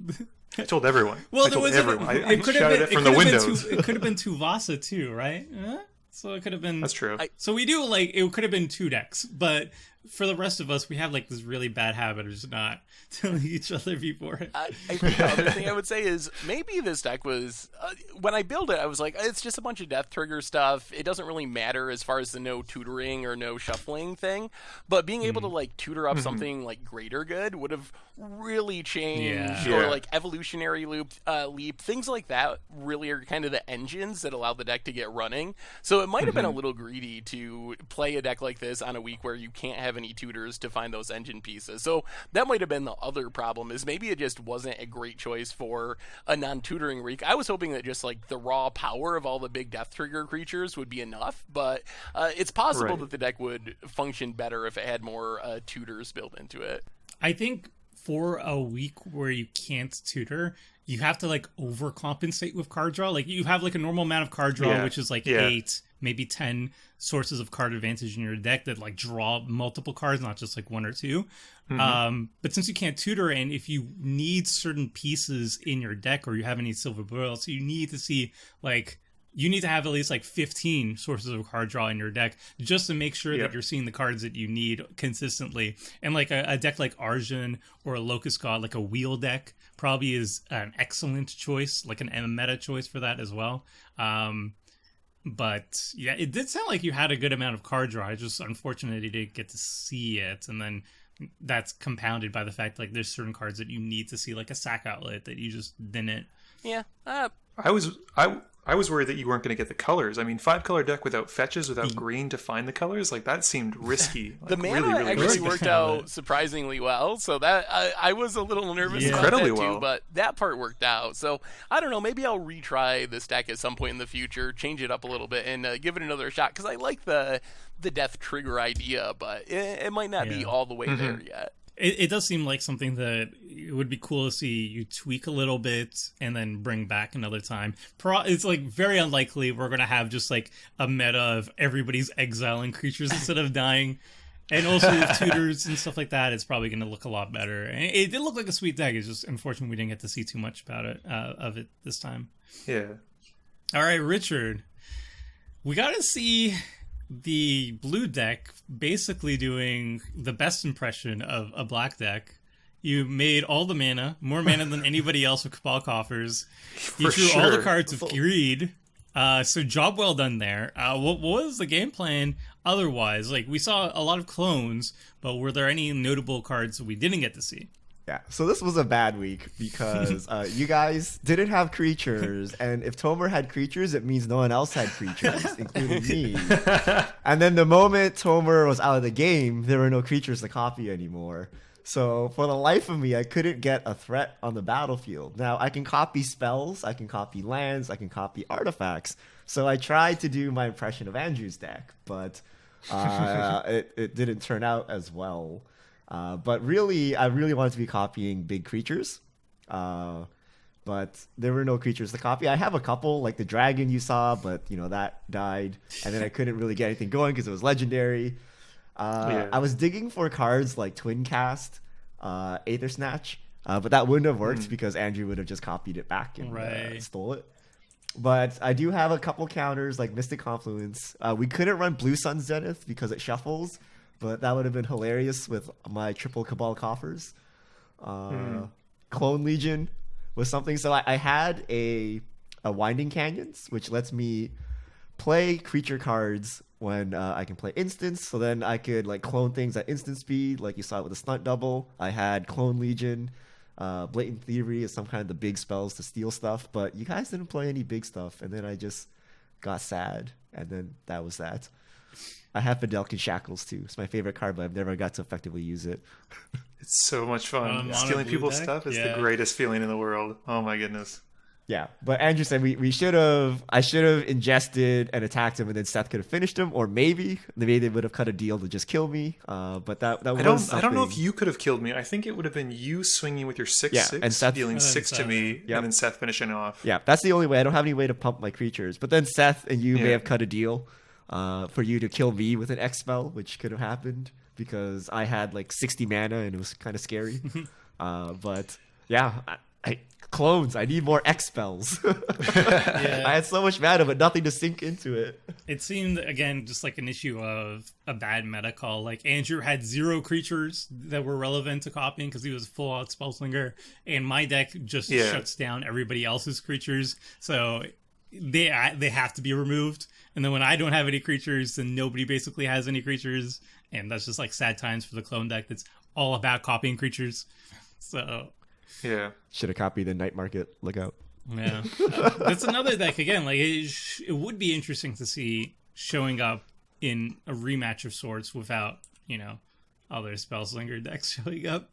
I told everyone. Well, I told everyone. I could shouted it from the windows. It could have been Tuvasa too, right? So it could have been. That's true. So we do it could have been 2 decks, but for the rest of us, we have like this really bad habit of just not telling each other before. I think the other thing I would say is maybe this deck was when I built it, I was like, it's just a bunch of death trigger stuff. It doesn't really matter as far as the no tutoring or no shuffling thing. But being able to like tutor up something like greater good would have really changed, or like evolutionary leap, things like that. Really are kind of the engines that allow the deck to get running. So it might have been a little greedy to play a deck like this on a week where you can't have any tutors to find those engine pieces. So that might have been the other problem, is maybe it just wasn't a great choice for a non-tutoring week. I was hoping that just like the raw power of all the big death trigger creatures would be enough, but it's possible that the deck would function better if it had more tutors built into it. I think for a week where you can't tutor, you have to like overcompensate with card draw. Like you have like a normal amount of card draw, which is like 8, maybe 10 sources of card advantage in your deck that like draw multiple cards, not just like 1 or 2. But since you can't tutor, and if you need certain pieces in your deck, or you have any silver boils, so you need to see like, you need to have at least like 15 sources of card draw in your deck just to make sure that you're seeing the cards that you need consistently. And like a deck like Arjun or a Locust God, like a wheel deck, probably is an excellent choice, like a meta choice for that as well. But yeah, it did sound like you had a good amount of card draw. It's just unfortunate you didn't get to see it. And then that's compounded by the fact like there's certain cards that you need to see, like a sack outlet, that you just didn't. Yeah. I was worried that you weren't going to get the colors. I mean, 5-color deck without fetches, without green to find the colors, like that seemed risky. Like, the mana really actually risky. worked out surprisingly well, so that I was a little nervous about that too, but that part worked out. So I don't know, maybe I'll retry this deck at some point in the future, change it up a little bit, and give it another shot, because I like the death trigger idea, but it might not be all the way there yet. It does seem like something that it would be cool to see you tweak a little bit and then bring back another time. It's like very unlikely we're going to have just like a meta of everybody's exiling creatures instead of dying. And also with tutors and stuff like that, it's probably going to look a lot better. And it did look like a sweet deck. It's just unfortunate we didn't get to see too much about it of it this time. Yeah. All right, Richard. We got to see the blue deck basically doing the best impression of a black deck. You made all the mana, more mana than anybody else with Cabal Coffers. You drew all the cards with Greed. So job well done there. What was the game plan otherwise? Like, we saw a lot of clones, but were there any notable cards we didn't get to see? Yeah, so this was a bad week because you guys didn't have creatures, and if Tomer had creatures, it means no one else had creatures, including me. And then the moment Tomer was out of the game, there were no creatures to copy anymore. So for the life of me, I couldn't get a threat on the battlefield. Now, I can copy spells, I can copy lands, I can copy artifacts. So I tried to do my impression of Andrew's deck, but it didn't turn out as well. But really, I really wanted to be copying big creatures. But there were no creatures to copy. I have a couple, like the dragon you saw, but you know that died. And then I couldn't really get anything going because it was legendary. I was digging for cards like Twin Cast, Aether Snatch, but that wouldn't have worked because Andrew would have just copied it back and stole it. But I do have a couple counters like Mystic Confluence. We couldn't run Blue Sun Zenith because it shuffles. But that would have been hilarious with my triple Cabal Coffers. Clone Legion was something. So I had a Winding Canyons, which lets me play creature cards when I can play instants. So then I could like clone things at instant speed, like you saw with the Stunt Double. I had Clone Legion. Blatant Theory is some kind of the big spells to steal stuff. But you guys didn't play any big stuff. And then I just got sad. And then that was that. I have Fidelkin Shackles too. It's my favorite card, but I've never got to effectively use it. It's so much fun. Stealing people's stuff is the greatest feeling in the world. Oh my goodness. Yeah, but Andrew said I should have ingested and attacked him, and then Seth could have finished him, or maybe they would have cut a deal to just kill me. But that was something. I don't know if you could have killed me. I think it would have been you swinging with your 6/6, and Seth dealing 6 to me, and then Seth finishing off. Yeah, that's the only way. I don't have any way to pump my creatures. But then Seth and you may have cut a deal for you to kill me with an X spell, which could have happened because I had like 60 mana and it was kind of scary. But yeah. clones. I need more X spells. Yeah. I had so much mana, but nothing to sink into it. It seemed, again, just like an issue of a bad meta call. Like, Andrew had 0 creatures that were relevant to copying because he was full-out Spellslinger, and my deck just shuts down everybody else's creatures, so they have to be removed. And then when I don't have any creatures, then nobody basically has any creatures, and that's just like sad times for the clone deck that's all about copying creatures. So... yeah. Should have copied the Night Market. Look out. Yeah. That's another deck, again, like, it would be interesting to see showing up in a rematch of sorts without, other Spellslinger decks showing up.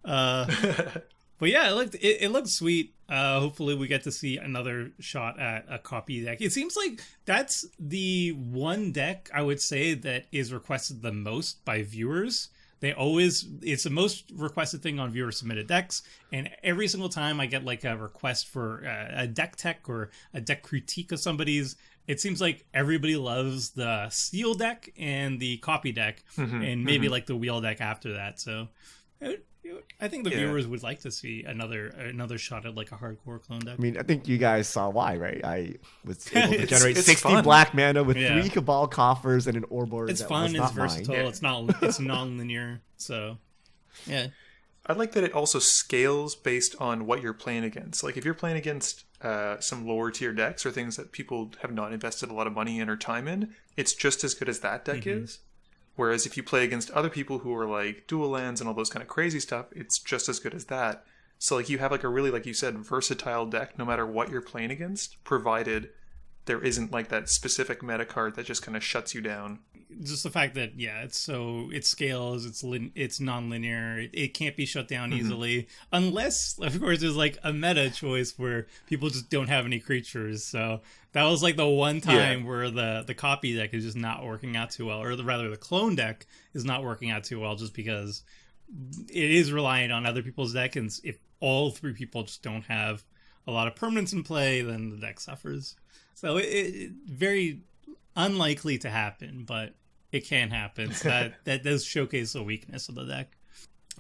But yeah, it looked sweet. Hopefully we get to see another shot at a copy deck. It seems like that's the one deck, I would say, that is requested the most by viewers. It's the most requested thing on viewer submitted decks, and every single time I get like a request for a deck tech or a deck critique of somebody's, it seems like everybody loves the steel deck and the copy deck, and maybe like the wheel deck after that. So I think the viewers would like to see another shot at like a hardcore clone deck. I mean, I think you guys saw why, right? I was able to generate it's 60 fun. black mana with 3 Cabal coffers and an ore board. It's that fun, was it's not versatile, mine. it's non-linear, so yeah. I like that it also scales based on what you're playing against. Like if you're playing against some lower tier decks or things that people have not invested a lot of money in or time in, it's just as good as that deck is. Whereas if you play against other people who are like dual lands and all those kind of crazy stuff, it's just as good as that. So like you have like a really, like you said, versatile deck no matter what you're playing against, provided there isn't like that specific meta card that just kind of shuts you down. Just the fact that it scales, it's non-linear, it can't be shut down easily unless of course there's like a meta choice where people just don't have any creatures. So that was like the one time where the copy deck is just not working out too well, or rather the clone deck is not working out too well, just because it is reliant on other people's deck, and if all 3 people just don't have a lot of permanence in play, then the deck suffers. So it very unlikely to happen, but it can happen. So that does showcase the weakness of the deck.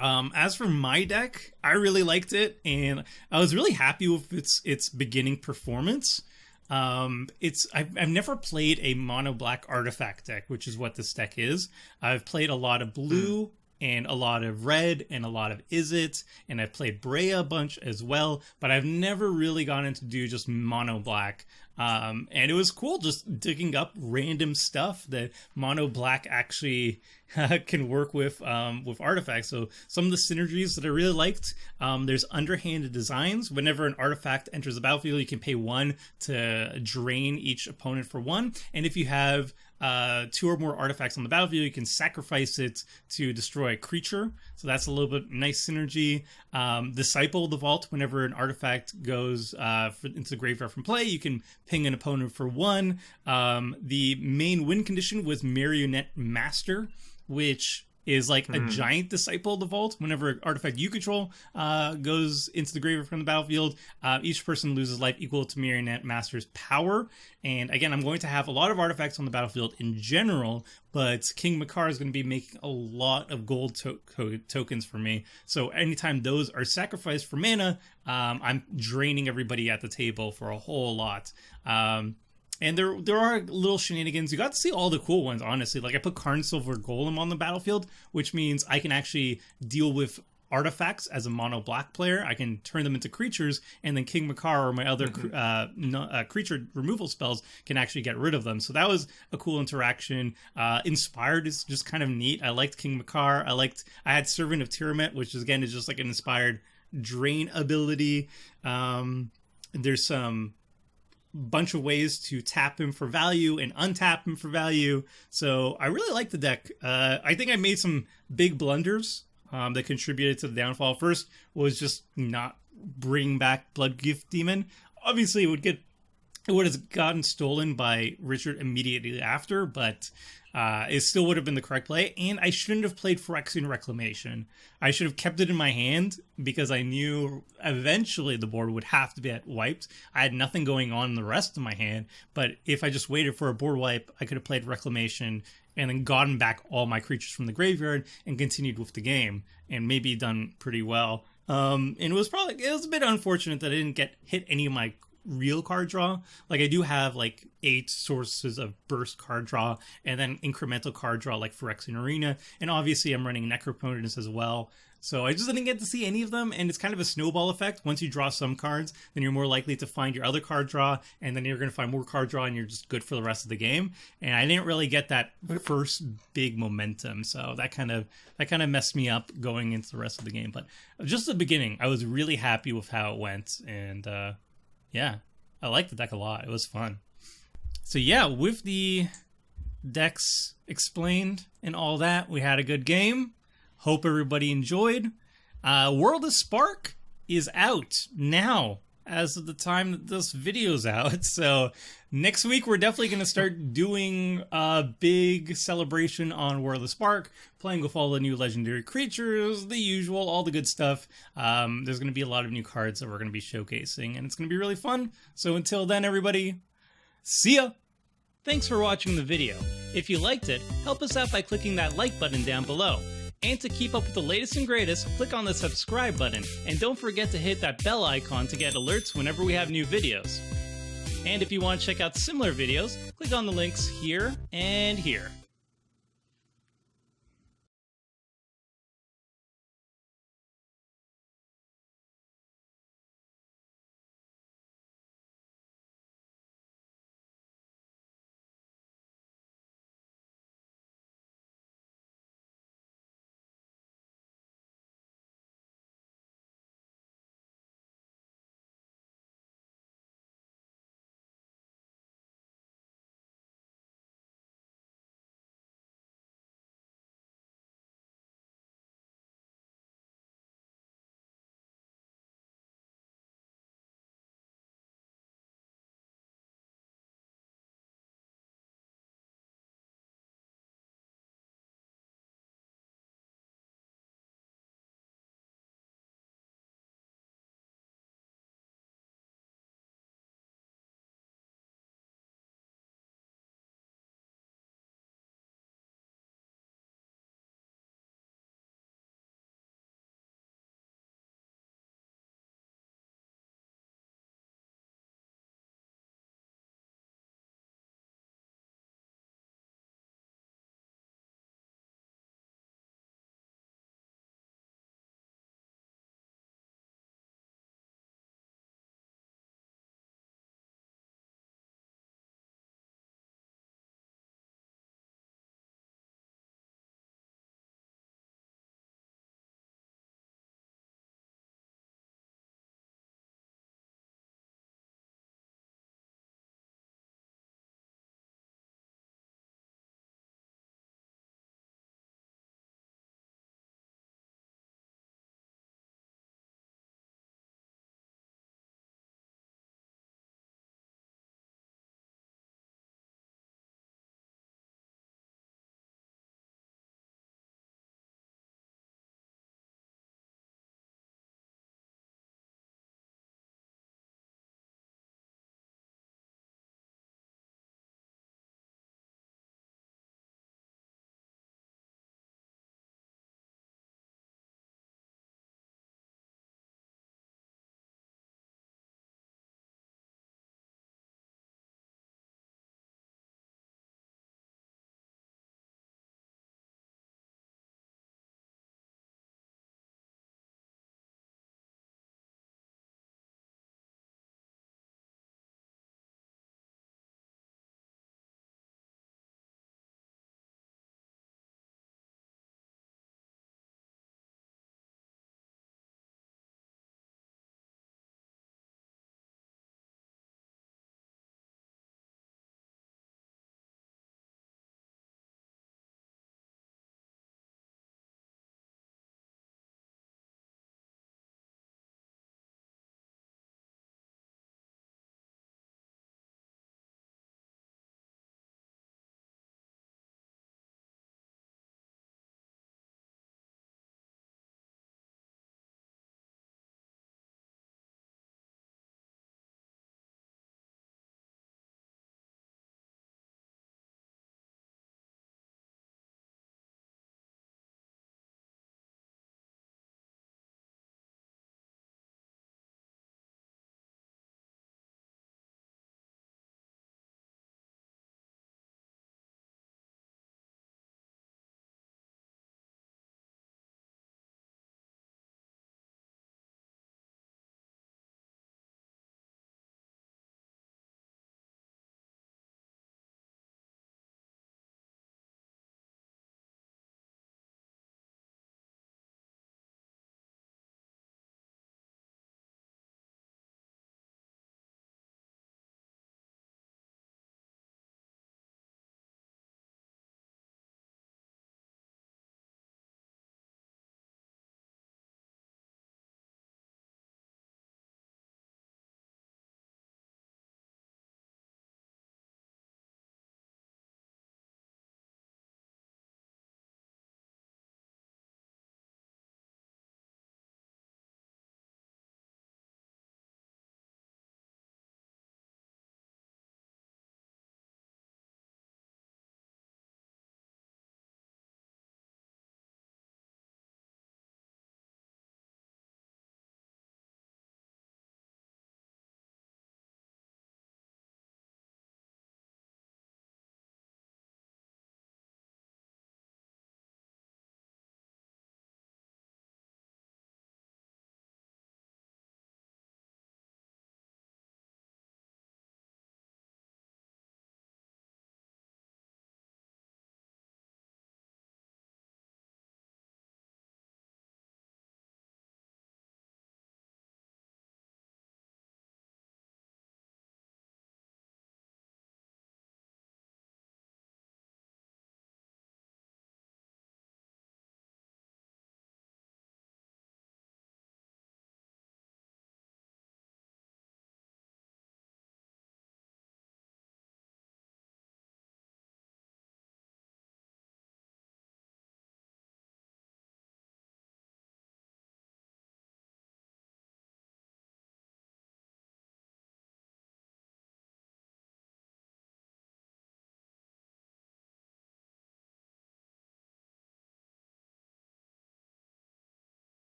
As for my deck, I really liked it, and I was really happy with its beginning performance. I've never played a mono black artifact deck, which is what this deck is. I've played a lot of blue and a lot of red and a lot of Izzet, and I've played Brea a bunch as well, but I've never really gotten to do just mono black. And it was cool just digging up random stuff that mono black actually can work with artifacts. So some of the synergies that I really liked, there's underhanded designs. Whenever an artifact enters the battlefield, you can pay 1 to drain each opponent for 1. And if you have 2 or more artifacts on the battlefield, you can sacrifice it to destroy a creature. So that's a little bit nice synergy. Disciple the Vault. Whenever an artifact goes into the graveyard from play, you can ping an opponent for 1. The main win condition was Marionette Master, which is like a giant Disciple of the Vault. Whenever an artifact you control goes into the graveyard from the battlefield, each person loses life equal to Marionette Master's power. And again, I'm going to have a lot of artifacts on the battlefield in general, but King Macar is going to be making a lot of gold tokens for me. So anytime those are sacrificed for mana, I'm draining everybody at the table for a whole lot. And there are little shenanigans. You got to see all the cool ones, honestly. Like I put Karn Silver Golem on the battlefield, which means I can actually deal with artifacts as a mono black player. I can turn them into creatures, and then King Macar or my other creature removal spells can actually get rid of them. So that was a cool interaction. Inspired is just kind of neat. I liked King Macar. I had Servant of Tiamat, which is just like an inspired drain ability. There's some bunch of ways to tap him for value and untap him for value. So I really like the deck. I think I made some big blunders that contributed to the downfall. First was just not bring back Bloodgift Demon. Obviously it would have gotten stolen by Richard immediately after, but it still would have been the correct play. And I shouldn't have played Phyrexian Reclamation. I should have kept it in my hand because I knew eventually the board would have to get wiped. I had nothing going on in the rest of my hand, but if I just waited for a board wipe, I could have played Reclamation and then gotten back all my creatures from the graveyard and continued with the game and maybe done pretty well. And it was a bit unfortunate that I didn't hit any of my real card draw. Like, I do have like 8 sources of burst card draw and then incremental card draw like Phyrexian Arena, and obviously I'm running Necroponents as well. So I just didn't get to see any of them, and it's kind of a snowball effect. Once you draw some cards, then you're more likely to find your other card draw, and then you're going to find more card draw, and you're just good for the rest of the game. And I didn't really get that first big momentum, so that kind of messed me up going into the rest of the game. But just the beginning, I was really happy with how it went, and yeah, I liked the deck a lot. It was fun. So yeah, with the decks explained and all that, we had a good game. Hope everybody enjoyed. World of Spark is out now as of the time that this video's out. So next week we're definitely going to start doing a big celebration on World of Spark, playing with all the new legendary creatures, the usual, all the good stuff. There's going to be a lot of new cards that we're going to be showcasing, and it's going to be really fun. So until then, everybody, see ya! Thanks for watching the video. If you liked it, help us out by clicking that like button down below. And to keep up with the latest and greatest, click on the subscribe button, and don't forget to hit that bell icon to get alerts whenever we have new videos. And if you want to check out similar videos, click on the links here and here.